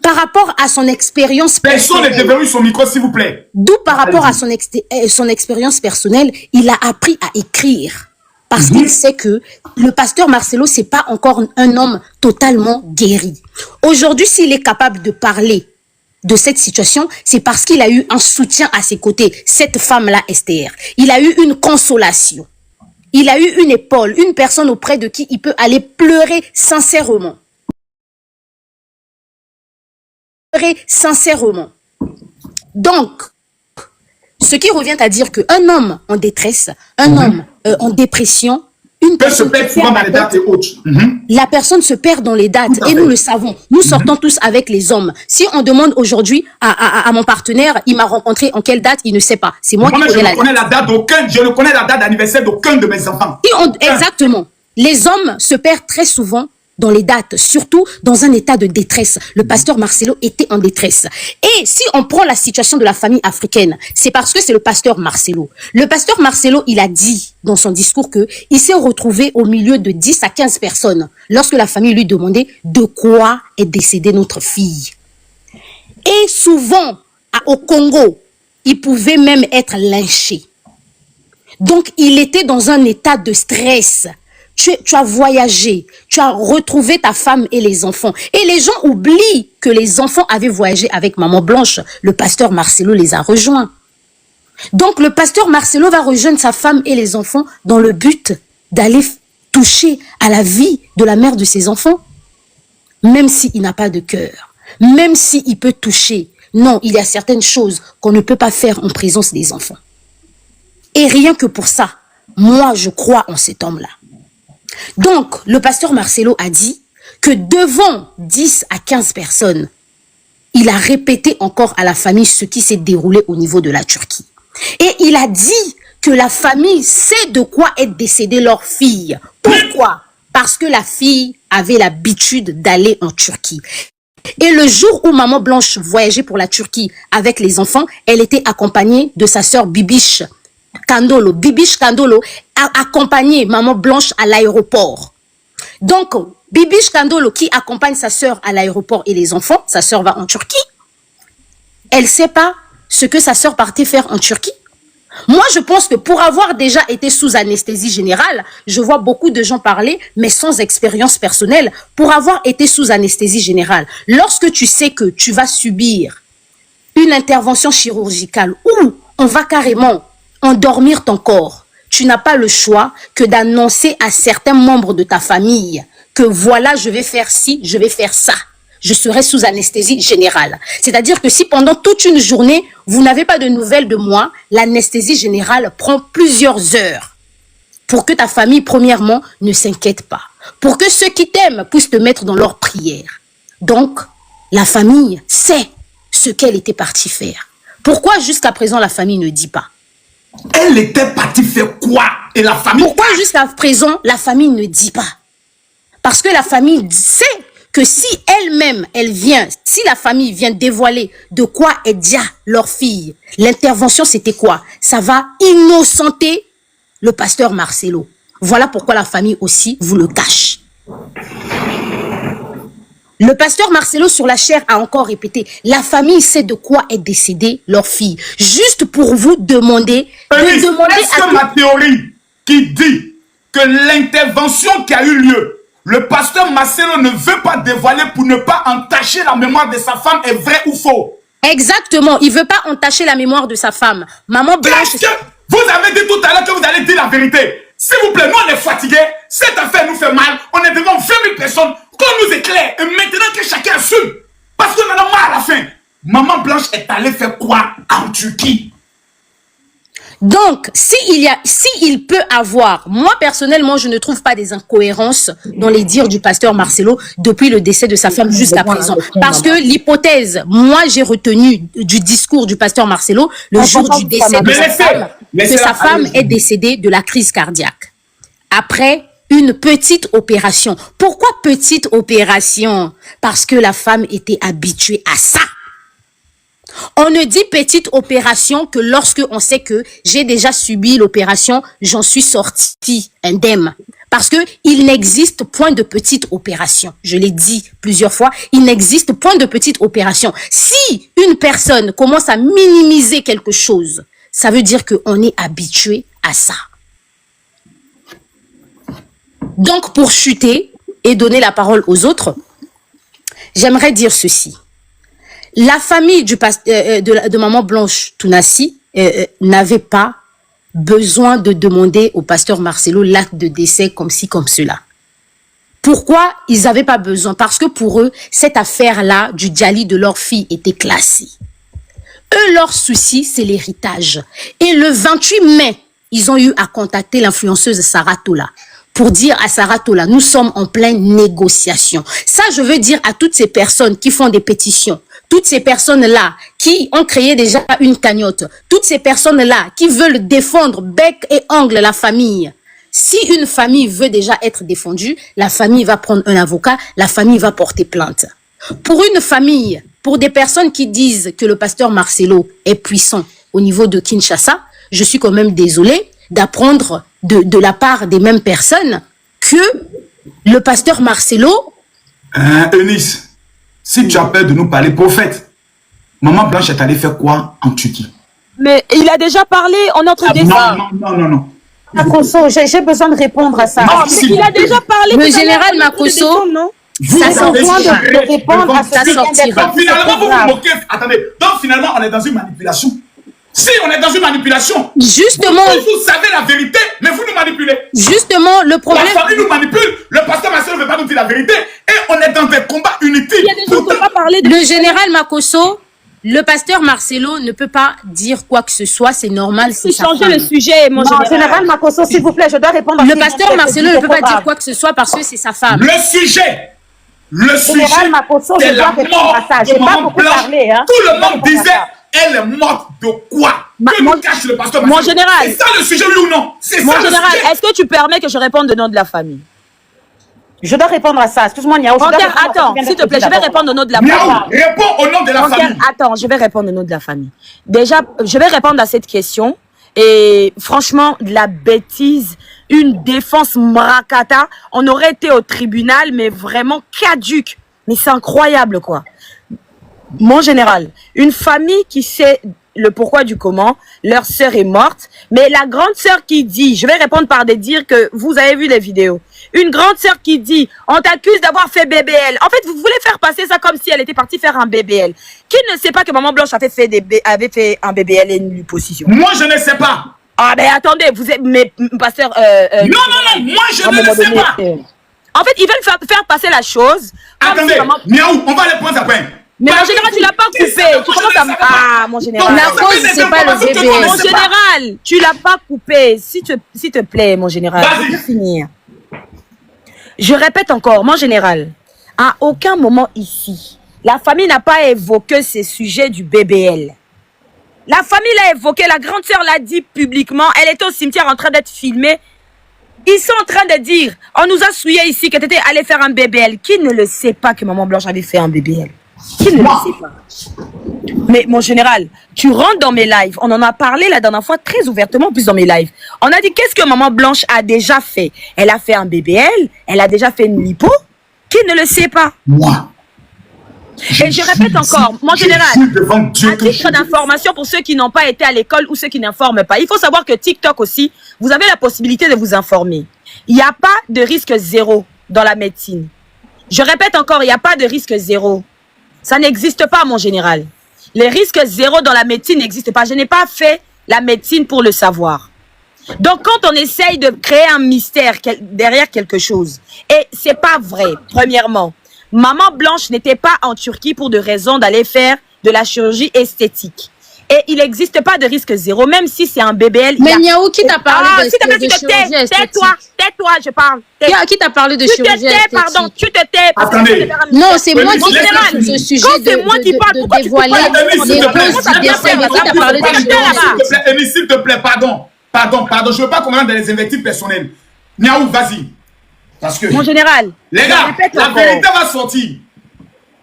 par rapport à son expérience personnelle... Personne n'est devenu son micro, s'il vous plaît. D'où, par rapport à son expérience personnelle, il a appris à écrire. Parce qu'il sait que le pasteur Marcelo, c'est pas encore un homme totalement guéri. Aujourd'hui, s'il est capable de parler de cette situation, c'est parce qu'il a eu un soutien à ses côtés. Cette femme-là, Esther, il a eu une consolation. Il a eu une épaule, une personne auprès de qui il peut aller pleurer sincèrement. Pleurer sincèrement. Donc, ce qui revient à dire qu'un homme en détresse, un homme en dépression, une personne se perd souvent dans les dates et autres. La personne se perd dans les dates et nous le savons. Nous sortons tous avec les hommes. Si on demande aujourd'hui à mon partenaire, il m'a rencontré en quelle date, il ne sait pas. C'est moi qui connais la date. Je ne connais la date d'anniversaire d'aucun de mes enfants. Exactement. Les hommes se perdent très souvent dans les dates, surtout dans un état de détresse. Le pasteur Marcelo était en détresse. Et si on prend la situation de la famille africaine, c'est parce que c'est le pasteur Marcelo. Le pasteur Marcelo, il a dit dans son discours que il s'est retrouvé au milieu de 10 à 15 personnes lorsque la famille lui demandait de quoi est décédée notre fille. Et souvent, au Congo, il pouvait même être lynché. Donc, il était dans un état de stress. Tu as voyagé, tu as retrouvé ta femme et les enfants. Et les gens oublient que les enfants avaient voyagé avec Maman Blanche. Le pasteur Marcelo les a rejoints. Donc, le pasteur Marcelo va rejoindre sa femme et les enfants dans le but d'aller toucher à la vie de la mère de ses enfants. Même s'il n'a pas de cœur, même s'il peut toucher. Non, il y a certaines choses qu'on ne peut pas faire en présence des enfants. Et rien que pour ça, moi, je crois en cet homme-là. Donc, le pasteur Marcelo a dit que devant 10 à 15 personnes, il a répété encore à la famille ce qui s'est déroulé au niveau de la Turquie. Et il a dit que la famille sait de quoi est décédée leur fille. Pourquoi? Parce que la fille avait l'habitude d'aller en Turquie. Et le jour où Maman Blanche voyageait pour la Turquie avec les enfants, elle était accompagnée de sa sœur Bibiche Kandolo. Bibiche Kandolo a accompagné Maman Blanche à l'aéroport. Donc, Bibiche Kandolo qui accompagne sa sœur à l'aéroport et les enfants, sa sœur va en Turquie, elle ne sait pas ce que sa sœur partait faire en Turquie? Moi, je pense que pour avoir déjà été sous anesthésie générale, je vois beaucoup de gens parler, mais sans expérience personnelle, pour avoir été sous anesthésie générale, lorsque tu sais que tu vas subir une intervention chirurgicale où on va carrément endormir ton corps, tu n'as pas le choix que d'annoncer à certains membres de ta famille que voilà, je vais faire ci, je vais faire ça. Je serai sous anesthésie générale. C'est-à-dire que si pendant toute une journée, vous n'avez pas de nouvelles de moi, l'anesthésie générale prend plusieurs heures pour que ta famille, premièrement, ne s'inquiète pas. Pour que ceux qui t'aiment puissent te mettre dans leur prière. Donc, la famille sait ce qu'elle était partie faire. Pourquoi jusqu'à présent la famille ne dit pas? Elle était partie faire quoi? Et la famille... Pourquoi jusqu'à présent la famille ne dit pas? Parce que la famille sait que si elle-même, si la famille vient dévoiler de quoi est dia leur fille, l'intervention c'était quoi? Ça va innocenter le pasteur Marcelo. Voilà pourquoi la famille aussi vous le cache. Le pasteur Marcelo sur la chaire a encore répété, la famille sait de quoi est décédée leur fille. Juste pour vous demander, est-ce que ma théorie qui dit que l'intervention qui a eu lieu, le pasteur Marcelo ne veut pas dévoiler pour ne pas entacher la mémoire de sa femme est vrai ou faux? Exactement, il ne veut pas entacher la mémoire de sa femme. Maman Blanche... Qu'est-ce que vous avez dit tout à l'heure que vous allez dire la vérité? S'il vous plaît, nous on est fatigués, cette affaire nous fait mal, on est devant 20 000 personnes, qu'on nous éclaire, et maintenant que chacun assume, parce qu'on en a marre à la fin. Maman Blanche est allée faire quoi en Turquie? Donc, s'il peut avoir, moi personnellement, je ne trouve pas des incohérences dans les dires du pasteur Marcelo depuis le décès de sa femme jusqu'à présent. Parce que l'hypothèse, moi j'ai retenu du discours du pasteur Marcelo le jour du décès de sa femme, que sa femme est décédée de la crise cardiaque. Après une petite opération. Pourquoi petite opération? Parce que la femme était habituée à ça. On ne dit petite opération que lorsque on sait que j'ai déjà subi l'opération, j'en suis sortie indemne. Parce que il n'existe point de petite opération. Je l'ai dit plusieurs fois, il n'existe point de petite opération. Si une personne commence à minimiser quelque chose, ça veut dire qu'on est habitué à ça. Donc, pour chuter et donner la parole aux autres, j'aimerais dire ceci. La famille de Maman Blanche Tounassi n'avait pas besoin de demander au pasteur Marcelo l'acte de décès comme ci, comme cela. Pourquoi ils n'avaient pas besoin? Parce que pour eux, cette affaire-là du djali de leur fille était classée. Eux, leur souci, c'est l'héritage. Et le 28 mai, ils ont eu à contacter l'influenceuse Sarah Tola pour dire à Sarah Tola, nous sommes en pleine négociation. Ça, je veux dire à toutes ces personnes qui font des pétitions, toutes ces personnes-là qui ont créé déjà une cagnotte, toutes ces personnes-là qui veulent défendre bec et ongle la famille. Si une famille veut déjà être défendue, la famille va prendre un avocat, la famille va porter plainte. Pour une famille, pour des personnes qui disent que le pasteur Marcelo est puissant au niveau de Kinshasa, je suis quand même désolée d'apprendre de la part des mêmes personnes que le pasteur Marcelo... Eunice, si tu as peur de nous parler prophète, Maman Blanche est allée faire quoi en Turquie? Mais il a déjà parlé en notre débat. Non. Makosso, j'ai besoin de répondre à ça. Non, Il a déjà parlé. Le général Makosso, Ça sent besoin de répondre à ça ce sortira. Donc finalement, vous vous moquez. Attendez, donc finalement, on est dans une manipulation. Si on est dans une manipulation, Justement, vous savez la vérité, mais vous nous manipulez. justement, le problème... La famille nous manipule, le pasteur Marcelo ne veut pas nous dire la vérité, et on est dans des combats inutiles. Il y a des gens qui ne peuvent pas parler de... Le général Makosso, le pasteur Marcelo ne peut pas dire quoi que ce soit, c'est normal, c'est sa changer femme. le sujet, mon Non, général Makosso, s'il vous plaît, je dois répondre à Le ce pasteur Marcelo ne peut pas dire quoi que ce soit parce que c'est sa femme. Le sujet, Général Makosso, je c'est dois la répondre mort à ça. de J'ai pas Maman beaucoup Blanche. parlé. Hein. Tout le Je dois monde répondre à disait, ça. elle est morte de quoi? Que nous cache le pasteur Mon Marcelo? général. C'est ça le sujet, oui ou non? C'est Mon ça le général, sujet. est-ce que tu permets que je réponde au nom de la famille? Je dois répondre à ça. Excuse-moi, Niao. Attends, s'il te plaît, je vais répondre au nom de la Miaou, famille. réponds au nom de la famille. Attends, je vais répondre au nom de la famille. Déjà, je vais répondre à cette question. Et franchement, de la bêtise, une défense mrakata, on aurait été au tribunal, mais vraiment caduque. Mais c'est incroyable, quoi. Mon général, une famille qui sait le pourquoi du comment. Leur sœur est morte. Mais la grande sœur qui dit, je vais répondre par des dires que vous avez vu les vidéos. Une grande sœur qui dit, on t'accuse d'avoir fait BBL. En fait, vous voulez faire passer ça comme si elle était partie faire un BBL. Qui ne sait pas que Maman Blanche avait fait un BBL et une liposuction? Moi, je ne sais pas. Ah, mais attendez, vous êtes, mais, pasteur, non, moi, je ne le sais pas. En fait, ils veulent faire passer la chose. Attendez, Miaou, on va les prendre après. Mais mon général, tu l'as pas coupé. Tu commences à... Ah, mon général. La cause, c'est pas le BBL. Mon général, tu l'as pas coupé. S'il te plaît, mon général. Je vais finir. Je répète encore, mon général. À aucun moment ici, la famille n'a pas évoqué ces sujets du BBL. La famille l'a évoqué, la grande sœur l'a dit publiquement. Elle était au cimetière en train d'être filmée. Ils sont en train de dire, on nous a souillé ici que tu étais allé faire un BBL. Qui ne le sait pas que Maman Blanche avait fait un BBL? Qui ne le sait pas? Mais mon général, tu rentres dans mes lives. On en a parlé la dernière fois très ouvertement, plus dans mes lives. On a dit, qu'est-ce que Maman Blanche a déjà fait? Elle a fait un BBL, elle a déjà fait une lipo. Qui ne le sait pas? Moi. Et je répète encore, mon général, à titre d'information pour ceux qui n'ont pas été à l'école ou ceux qui n'informent pas, il faut savoir que TikTok aussi, vous avez la possibilité de vous informer. Il n'y a pas de risque zéro dans la médecine. Je répète encore, il n'y a pas de risque zéro. Ça n'existe pas, mon général. Les risques zéro dans la médecine n'existent pas. Je n'ai pas fait la médecine pour le savoir. Donc, quand on essaye de créer un mystère derrière quelque chose, et c'est pas vrai, premièrement, Maman Blanche n'était pas en Turquie pour de raisons d'aller faire de la chirurgie esthétique. Et il n'existe pas de risque zéro, même si c'est un BBL. Mais Niaou, qui t'a parlé de chirurgie esthétique? Tais-toi, je parle. Qui t'a parlé de chirurgie esthétique? Pardon, tu te tais. Attendez. Non, c'est moi qui parle de ce sujet de dévoiler les causes du décès. Mais qui t'a parlé de chirurgie? Émile, s'il te plaît, pardon. Je ne veux pas qu'on rentre dans les invectives personnelles. Niaou, vas-y. Parce que, mon général, les gars, la vérité va sortir.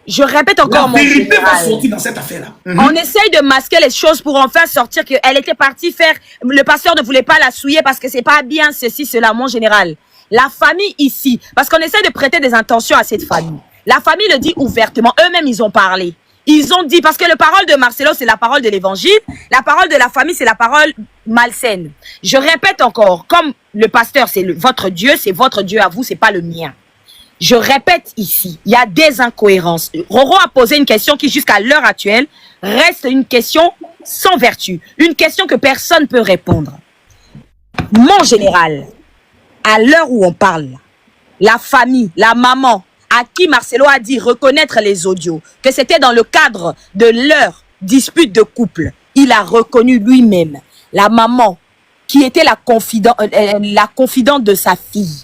Je répète encore, mon général. La vérité va sortir dans cette affaire-là. On essaye de masquer les choses pour en faire sortir qu'elle était partie faire... Le pasteur ne voulait pas la souiller parce que c'est pas bien ceci, cela, mon général. La famille ici, parce qu'on essaie de prêter des intentions à cette famille. La famille le dit ouvertement. Eux-mêmes, ils ont parlé. Ils ont dit, parce que la parole de Marcelo, c'est la parole de l'évangile. La parole de la famille, c'est la parole malsaine. Je répète encore, comme le pasteur, c'est votre Dieu à vous, c'est pas le mien. Je répète ici, il y a des incohérences. Roro a posé une question qui, jusqu'à l'heure actuelle, reste une question sans vertu. Une question que personne ne peut répondre. Mon général, à l'heure où on parle, la famille, la maman, à qui Marcelo a dit reconnaître les audios, que c'était dans le cadre de leur dispute de couple. Il a reconnu lui-même la maman qui était la confidente de sa fille.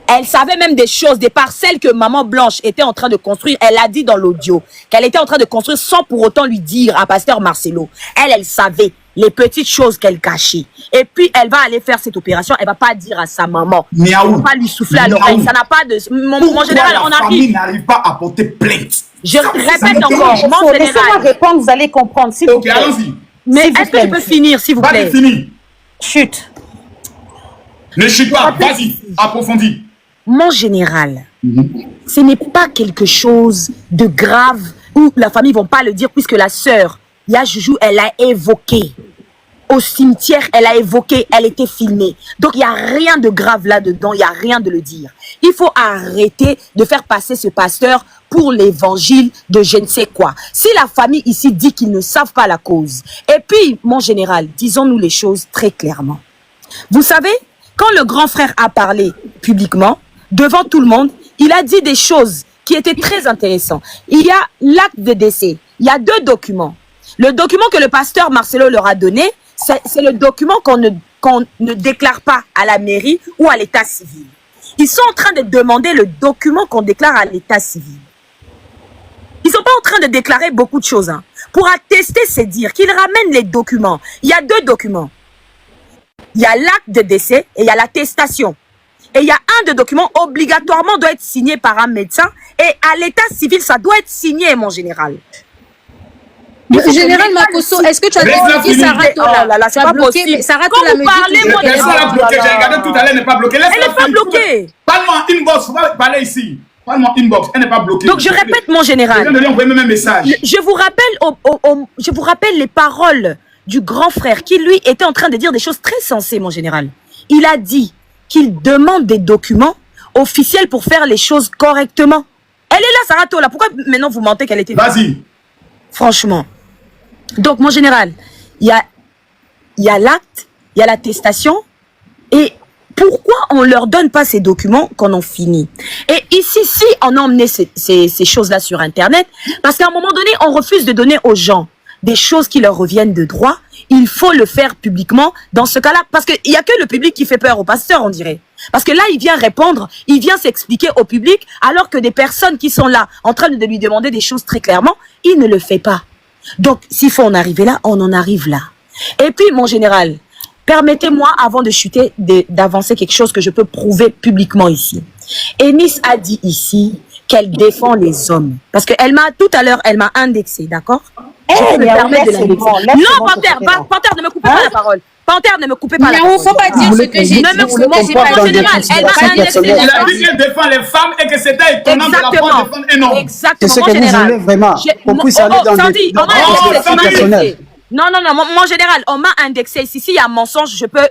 Elle savait même des choses, des parcelles que Maman Blanche était en train de construire. Elle a dit dans l'audio qu'elle était en train de construire sans pour autant lui dire à pasteur Marcelo. Elle savait les petites choses qu'elle cachait. Et puis, elle va aller faire cette opération. Elle va pas dire à sa maman. Elle va pas lui souffler à l'oreille. Ça n'a pas de... Mon général, on arrive. La famille n'arrive pas à porter plainte. Je répète encore, mon général. Laissez-moi répondre, vous allez comprendre, s'il vous plaît. Ok, allons-y. Mais est-ce que tu peux finir, s'il vous plaît? Vas-y, finis. Chut. Ne chute pas, vas-y, approfondis. Mon général, ce n'est pas quelque chose de grave où la famille ne va pas le dire puisque la sœur, Yajoujou, elle a évoqué. Au cimetière, elle a évoqué, elle était filmée. Donc, il n'y a rien de grave là-dedans, il n'y a rien de le dire. Il faut arrêter de faire passer ce pasteur pour l'évangile de je ne sais quoi. Si la famille ici dit qu'ils ne savent pas la cause. Et puis, mon général, disons-nous les choses très clairement. Vous savez, quand le grand frère a parlé publiquement, devant tout le monde, il a dit des choses qui étaient très intéressantes. Il y a l'acte de décès. Il y a 2 documents. Le document que le pasteur Marcelo leur a donné, c'est le document qu'on ne déclare pas à la mairie ou à l'état civil. Ils sont en train de demander le document qu'on déclare à l'état civil. Ils ne sont pas en train de déclarer beaucoup de choses. Pour attester, c'est dire qu'ils ramènent les documents. Il y a 2 documents. Il y a l'acte de décès et il y a l'attestation. Et il y a un des documents obligatoirement doit être signé par un médecin et à l'état civil, ça doit être signé, mon général. Général Makosso, est-ce que tu as bloqué Sarah Tola? Oh là là, c'est pas possible. Sarah Quand Tola vous parlez, me dit moi, J'ai regardé tout à l'heure, elle n'est pas bloquée. elle n'est pas bloquée. Parle-moi en inbox, on va parler ici. Parle-moi en inbox, elle n'est pas bloquée. Donc je répète, mon général. Je viens de lui envoyer même un message. Je vous rappelle les paroles du grand frère qui, lui, était en train de dire des choses très sensées, mon général. Il a dit qu'il demande des documents officiels pour faire les choses correctement. Elle est là, Sarah Tola. Pourquoi maintenant vous mentez qu'elle était... Vas-y. Franchement. Donc, mon général, il y a l'acte, il y a l'attestation. Et pourquoi on ne leur donne pas ces documents quand on finit? Et ici, si on a emmené ces choses-là sur Internet, parce qu'à un moment donné, on refuse de donner aux gens des choses qui leur reviennent de droit, il faut le faire publiquement dans ce cas-là. Parce qu'il n'y a que le public qui fait peur au pasteur, on dirait. Parce que là, il vient répondre, il vient s'expliquer au public, alors que des personnes qui sont là, en train de lui demander des choses très clairement, il ne le fait pas. Donc, s'il faut en arriver là, on en arrive là. Et puis, mon général, permettez-moi, avant de chuter, d'avancer quelque chose que je peux prouver publiquement ici. Eunice a dit ici qu'elle défend les hommes. Parce qu'elle m'a, tout à l'heure, elle m'a indexé, d'accord? Je me permets de l'indexer. Non, Panthère, Panthère, ne me coupez pas la parole. Panthère, ne me coupez pas la parole. Il ne faut pas dire ce que j'ai dit. Ne me coupez pas, mon général. Elle m'a indexé. Il a dit qu'elle défend les femmes et que c'était étonnant de la part défendre un homme. Exactement, C'est ce mon que nous général. voulons vraiment. Qu'on puisse aller dans Sandy, on m'a des personnels. Non, mon général, on m'a indexé ici. S'il y a un mensonge, je peux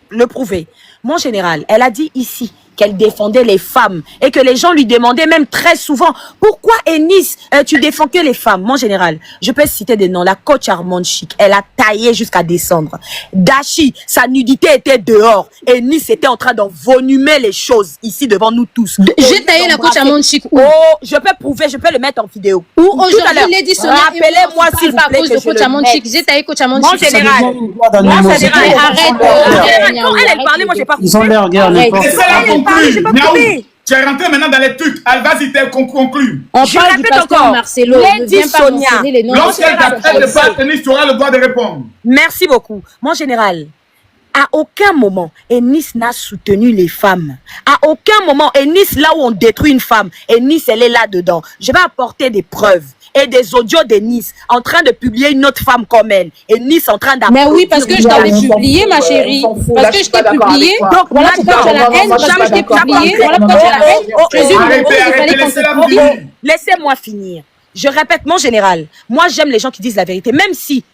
le prouver. Mon général, elle a dit ici qu'elle défendait les femmes et que les gens lui demandaient même très souvent pourquoi Eunice, tu défends que les femmes. Mon général, je peux citer des noms. La coach Armand Chic, elle a taillé jusqu'à descendre. Dashi, sa nudité était dehors. Eunice était en train d'envenimer les choses ici devant nous tous. J'ai taillé la coach Armand Chic. Oh, je peux prouver, je peux le mettre en vidéo. Ou aujourd'hui, Lady Sonia, rappelez-moi s'il vous plaît à cause de coach Armand Chic. J'ai taillé coach Armand Chic. Mon général, quand elle parlait, moi j'ai pas compris. Ils ont l'air guerre, n'importe C'est ça la conclue. Niaou, tu es rentré maintenant dans les trucs. Vas-y, t'es conclu. On Je parle du répète pasteur encore. Marcelo. Ne Lady viens pas Sonia. mentionner les noms. Lorsqu'elle t'appelle de partenaire, tu auras le droit de répondre. Merci beaucoup. Mon général, à aucun moment, Eunice n'a soutenu les femmes. À aucun moment, Eunice, là où on détruit une femme, Eunice, elle est là-dedans. Je vais apporter des preuves et des audios d'Eunice en train de publier une autre femme comme elle. Eunice en train d'apprendre. Mais oui, parce que je t'avais publié, ma chérie. Parce que je t'ai publié. Donc, Voilà pourquoi tu as la haine. Parce que je t'ai publié. Voilà pourquoi tu as la haine. Je suis une Arrêtez, grosse, il fallait qu'on laissez-la se finir. Laissez-moi finir. Je répète, mon général, moi j'aime les gens qui disent la vérité, même si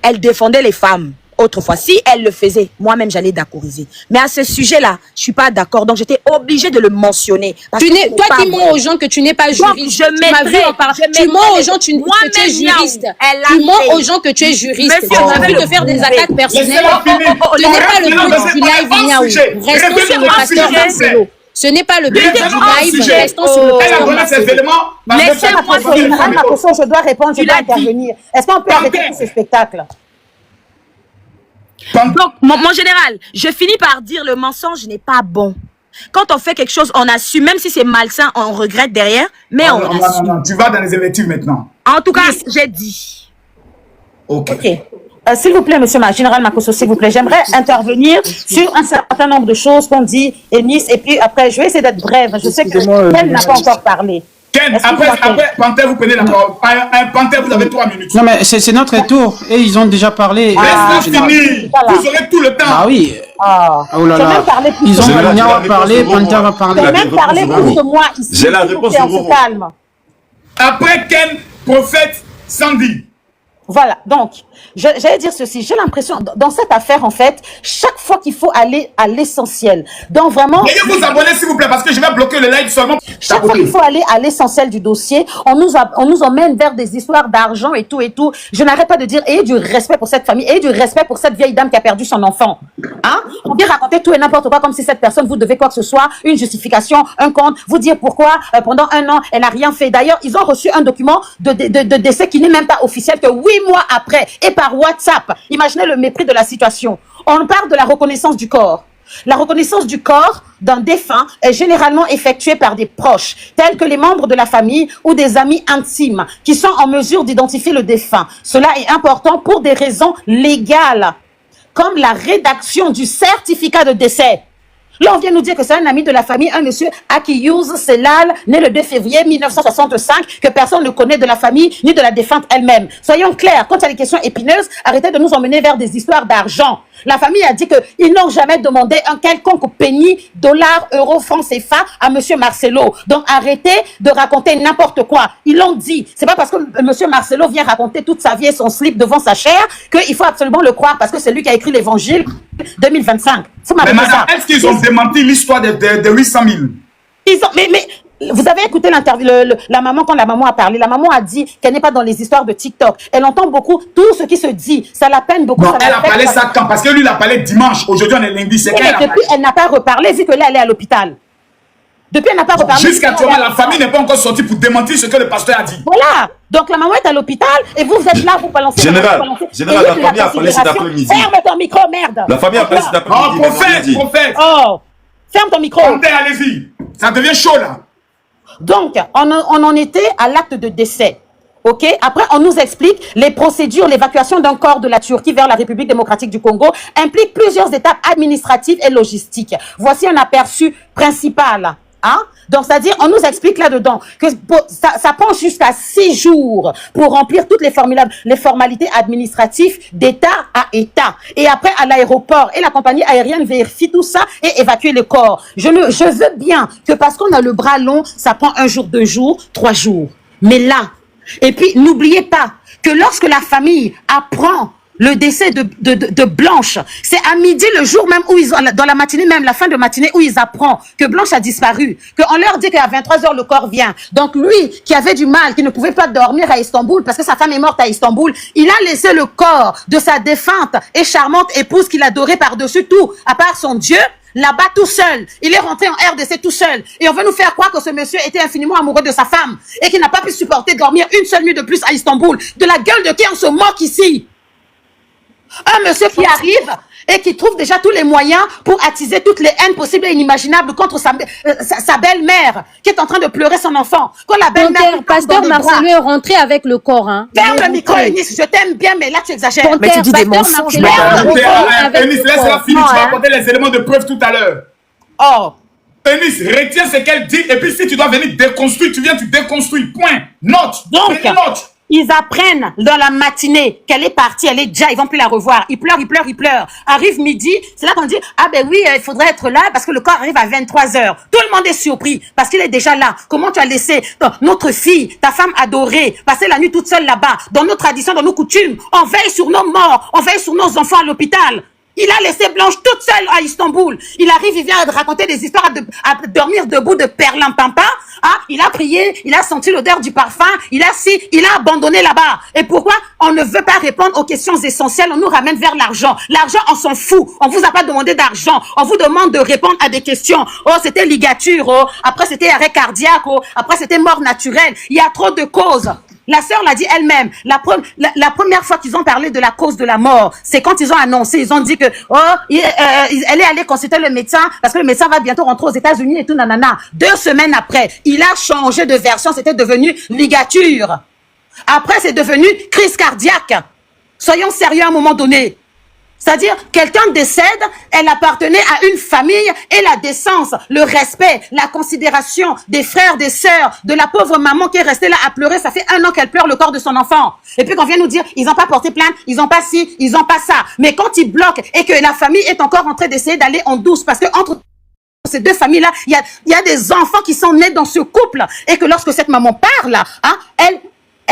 elle défendait les femmes. Autrefois, si elle le faisait, moi-même j'allais d'accordiser. Mais à ce sujet-là, je suis pas d'accord. Donc j'étais obligée de le mentionner. Parce que Toi c'est qui pas mens vrai. aux gens que tu n'es pas Donc, juriste. je Tu m'as vu mettrai- en parler. je Tu mettrai mens aux les- gens que tu es Moi-même, juriste. elle a Tu mens fait. aux gens que tu es juriste. Monsieur, Tu on as avait envie de le faire des prouver. attaques personnelles. Laissez-la finir. Ce n'est pas le but du live, Niaou. Restons sur le pasteur Marcelo. Ce n'est pas le but Bien, du hors live. sujet. Restons sur le Elle a pasteur donné ses Marcelo. éléments. Laissez-moi Général Makosso, je dois répondre, je Tu dois l'as dit. intervenir. Est-ce qu'on peut arrêter Panthère. ce spectacle? Donc, mon général, je finis par dire le mensonge n'est pas bon. Quand on fait quelque chose, on assume, même si c'est malsain, on regrette derrière, mais on assume. Non, tu vas dans les invectives maintenant. En tout cas, j'ai dit. Ok. Ok. S'il vous plaît, monsieur Général Makosso, s'il vous plaît, j'aimerais intervenir sur un certain nombre de choses qu'on dit, Eunice, et puis après, je vais essayer d'être brève. Je sais que elle n'a pas encore parlé. Ken, Est-ce que vous après, m'entendez? Panthère, vous prenez la parole. Panthère, vous avez 3 minutes. Non, mais c'est notre tour. Et ils ont déjà parlé. Laisse-la général. finir. Voilà. Vous aurez tout le temps. Ah oui. Ah. Oh là J'ai là. même parlé plus Ils que ont moi. Magna va parler, Panther va J'ai parler. même parlé plus que moi ici. J'ai la S'il vous réponse plaît, de on se Roro. calme. Après Ken, prophète, Sandy. Voilà, donc, j'allais dire ceci, j'ai l'impression, dans cette affaire, en fait, chaque fois qu'il faut aller à l'essentiel, donc vraiment, Veuillez vous abonner, s'il vous plaît, parce que je vais bloquer le live seulement. chaque fois qu'il faut aller à l'essentiel du dossier, on nous emmène vers des histoires d'argent et tout et tout. Je n'arrête pas de dire, ayez du respect pour cette famille, ayez du respect pour cette vieille dame qui a perdu son enfant. Hein? On vient raconter tout et n'importe quoi comme si cette personne, vous devez quoi que ce soit, une justification, un compte, vous dire pourquoi, pendant 1 an, elle n'a rien fait. D'ailleurs, ils ont reçu un document de décès qui n'est même pas officiel que 8 mois après, et par WhatsApp. Imaginez le mépris de la situation. On parle de la reconnaissance du corps. La reconnaissance du corps d'un défunt est généralement effectuée par des proches, tels que les membres de la famille ou des amis intimes, qui sont en mesure d'identifier le défunt. Cela est important pour des raisons légales, comme la rédaction du certificat de décès. Là, on vient nous dire que c'est un ami de la famille, un monsieur Akiyuz Selal, né le 2 février 1965, que personne ne connaît de la famille ni de la défunte elle-même. Soyons clairs, quand il y a des questions épineuses, arrêtez de nous emmener vers des histoires d'argent. La famille a dit qu'ils n'ont jamais demandé un quelconque penny, dollar, euro, franc CFA à monsieur Marcelo. Donc arrêtez de raconter n'importe quoi. Ils l'ont dit. C'est pas parce que monsieur Marcelo vient raconter toute sa vie et son slip devant sa chair qu'il faut absolument le croire parce que c'est lui qui a écrit l'évangile 2025. Mais madame, est-ce qu'ils ont démenti l'histoire de 800 000? Ils ont, mais vous avez écouté l'interview, la maman, quand la maman a parlé, la maman a dit qu'elle n'est pas dans les histoires de TikTok. Elle entend beaucoup tout ce qui se dit. Ça la peine beaucoup. Non, elle a parlé ça quand? Parce que lui, il a parlé dimanche. Aujourd'hui, on est lundi. C'est quand elle a parlé? Depuis, elle n'a pas reparlé vu que là, elle est à l'hôpital. Depuis, elle n'a pas reparlé. Jusqu'à actuellement, la famille n'est pas encore sortie pour démentir ce que le pasteur a dit. Voilà. Donc, la maman est à l'hôpital et vous êtes là, vous balancez. Général, la famille a parlé cet après-midi. Ferme ton micro, merde. La famille a parlé cet après-midi. Oh, prophète. Oh, ferme ton micro. Allez-y. Ça devient chaud, là. Donc, on en était à l'acte de décès. OK? Après, on nous explique les procédures, l'évacuation d'un corps de la Turquie vers la République démocratique du Congo implique plusieurs étapes administratives et logistiques. Voici un aperçu principal. Hein? Donc, c'est-à-dire, on nous explique là-dedans que ça prend jusqu'à 6 jours pour remplir toutes les formalités administratives d'État à État. Et après, à l'aéroport, et la compagnie aérienne vérifie tout ça et évacue le corps. Je veux bien que parce qu'on a le bras long, ça prend 1 jour, 2 jours, 3 jours. Mais là, et puis, n'oubliez pas que lorsque la famille apprend le décès de Blanche, c'est à midi, le jour même où ils ont, dans la matinée même, la fin de matinée, où ils apprennent que Blanche a disparu, qu'on leur dit qu'à 23 h le corps vient. Donc lui, qui avait du mal, qui ne pouvait pas dormir à Istanbul, parce que sa femme est morte à Istanbul, il a laissé le corps de sa défunte et charmante épouse qu'il adorait par-dessus tout, à part son Dieu, là-bas tout seul. Il est rentré en RDC tout seul. Et on veut nous faire croire que ce monsieur était infiniment amoureux de sa femme et qu'il n'a pas pu supporter dormir une seule nuit de plus à Istanbul. De la gueule de qui on se moque ici? Un monsieur qui arrive et qui trouve déjà tous les moyens pour attiser toutes les haines possibles et inimaginables contre sa belle-mère qui est en train de pleurer son enfant. Quand la belle-mère... Pasteur Marcelo est rentré avec le corps. Hein. Ferme le micro, Eunice, je t'aime bien, mais là tu exagères. Mais tu dis des mensonges. Eunice, laisse-la finir, tu vas apporter les éléments de preuve tout à l'heure. Oh. Eunice, retiens ce qu'elle dit et puis si tu dois venir déconstruire, tu viens, tu déconstruis. Point. Note. Donc, note. Ils apprennent dans la matinée qu'elle est partie, elle est déjà, ils vont plus la revoir. Ils pleurent, ils pleurent, ils pleurent. Arrive midi, c'est là qu'on dit, ah ben oui, il faudrait être là parce que le corps arrive à 23 h. Tout le monde est surpris parce qu'il est déjà là. Comment tu as laissé notre fille, ta femme adorée, passer la nuit toute seule là-bas? Dans nos traditions, dans nos coutumes, on veille sur nos morts, on veille sur nos enfants à l'hôpital. Il a laissé Blanche toute seule à Istanbul. Il arrive, il vient raconter des histoires à dormir debout de perlimpinpin. Ah, il a prié, il a senti l'odeur du parfum, il a abandonné là-bas. Et pourquoi on ne veut pas répondre aux questions essentielles? On nous ramène vers l'argent. L'argent, on s'en fout. On vous a pas demandé d'argent. On vous demande de répondre à des questions. Oh, c'était ligature. Oh, après c'était arrêt cardiaque. Oh, après c'était mort naturelle. Il y a trop de causes. La sœur l'a dit elle-même. La première fois qu'ils ont parlé de la cause de la mort, c'est quand ils ont annoncé, ils ont dit que elle est allée consulter le médecin parce que le médecin va bientôt rentrer aux États-Unis et tout nanana. 2 semaines après, il a changé de version, c'était devenu ligature. Après, c'est devenu crise cardiaque. Soyons sérieux à un moment donné. C'est-à-dire, quelqu'un décède, elle appartenait à une famille et la décence, le respect, la considération des frères, des sœurs, de la pauvre maman qui est restée là à pleurer, ça fait 1 an qu'elle pleure le corps de son enfant. Et puis qu'on vient nous dire, ils n'ont pas porté plainte, ils n'ont pas ci, ils n'ont pas ça. Mais quand ils bloquent et que la famille est encore en train d'essayer d'aller en douce, parce que entre ces 2 familles-là, il y a des enfants qui sont nés dans ce couple et que lorsque cette maman parle, hein,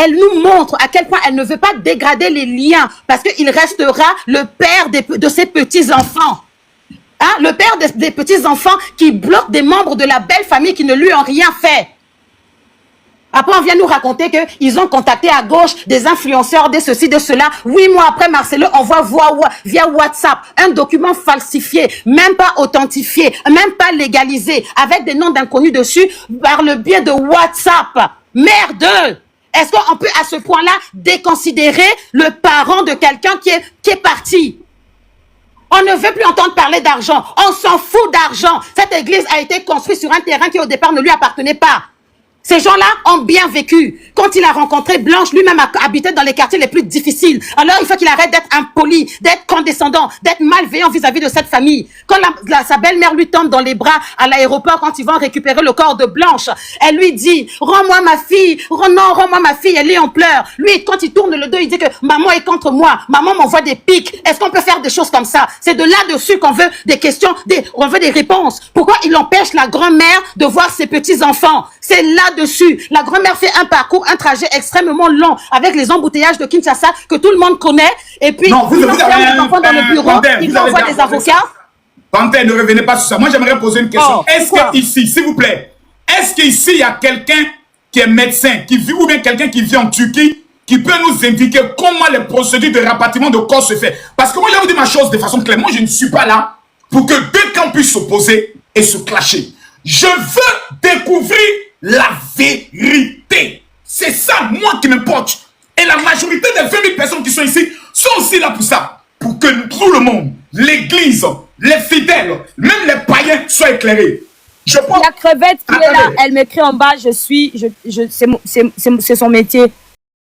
elle nous montre à quel point elle ne veut pas dégrader les liens parce qu'il restera le père de ses petits-enfants. Hein? Le père des petits-enfants qui bloque des membres de la belle famille qui ne lui ont rien fait. Après, on vient nous raconter qu'ils ont contacté à gauche des influenceurs, des ceci, de cela. 8 mois après, Marcelo envoie via WhatsApp un document falsifié, même pas authentifié, même pas légalisé, avec des noms d'inconnus dessus, par le biais de WhatsApp. Merde! Est-ce qu'on peut à ce point-là déconsidérer le parent de quelqu'un qui est parti? On ne veut plus entendre parler d'argent. On s'en fout d'argent. Cette église a été construite sur un terrain qui au départ ne lui appartenait pas. Ces gens-là ont bien vécu. Quand il a rencontré Blanche, lui-même habitait dans les quartiers les plus difficiles. Alors, il faut qu'il arrête d'être impoli, d'être condescendant, d'être malveillant vis-à-vis de cette famille. Quand sa belle-mère lui tombe dans les bras à l'aéroport quand ils vont récupérer le corps de Blanche, elle lui dit « Rends-moi ma fille, rends-moi ma fille », elle est en pleurs. Lui, quand il tourne le dos, il dit que « Maman est contre moi, maman m'envoie des pics. Est-ce qu'on peut faire des choses comme ça ?» C'est de là-dessus qu'on veut des questions, on veut des réponses. Pourquoi il empêche la grand-mère de voir ses petits-enfants? C'est là-dessus. La grand-mère fait un trajet extrêmement long avec les embouteillages de Kinshasa que tout le monde connaît. Et puis, non, vous avez les enfants dans le bureau, ils vont voir des avocats. Panthère, ne revenez pas sur ça. Moi, j'aimerais poser une question. Est-ce que ici, s'il vous plaît, est-ce qu'ici, il y a quelqu'un qui est médecin, qui vit, ou bien quelqu'un qui vit en Turquie, qui peut nous indiquer comment les procédures de rapatriement de corps se fait? Parce que moi, je vais vous dire ma chose de façon claire. Moi, je ne suis pas là pour que deux camps puissent s'opposer et se clasher. Je veux découvrir la vérité. C'est ça, moi, qui m'importe. Et la majorité des 20 000 personnes qui sont ici sont aussi là pour ça. Pour que tout le monde, l'église, les fidèles, même les païens soient éclairés. La crevette qui est là, elle m'écrit en bas, c'est son métier.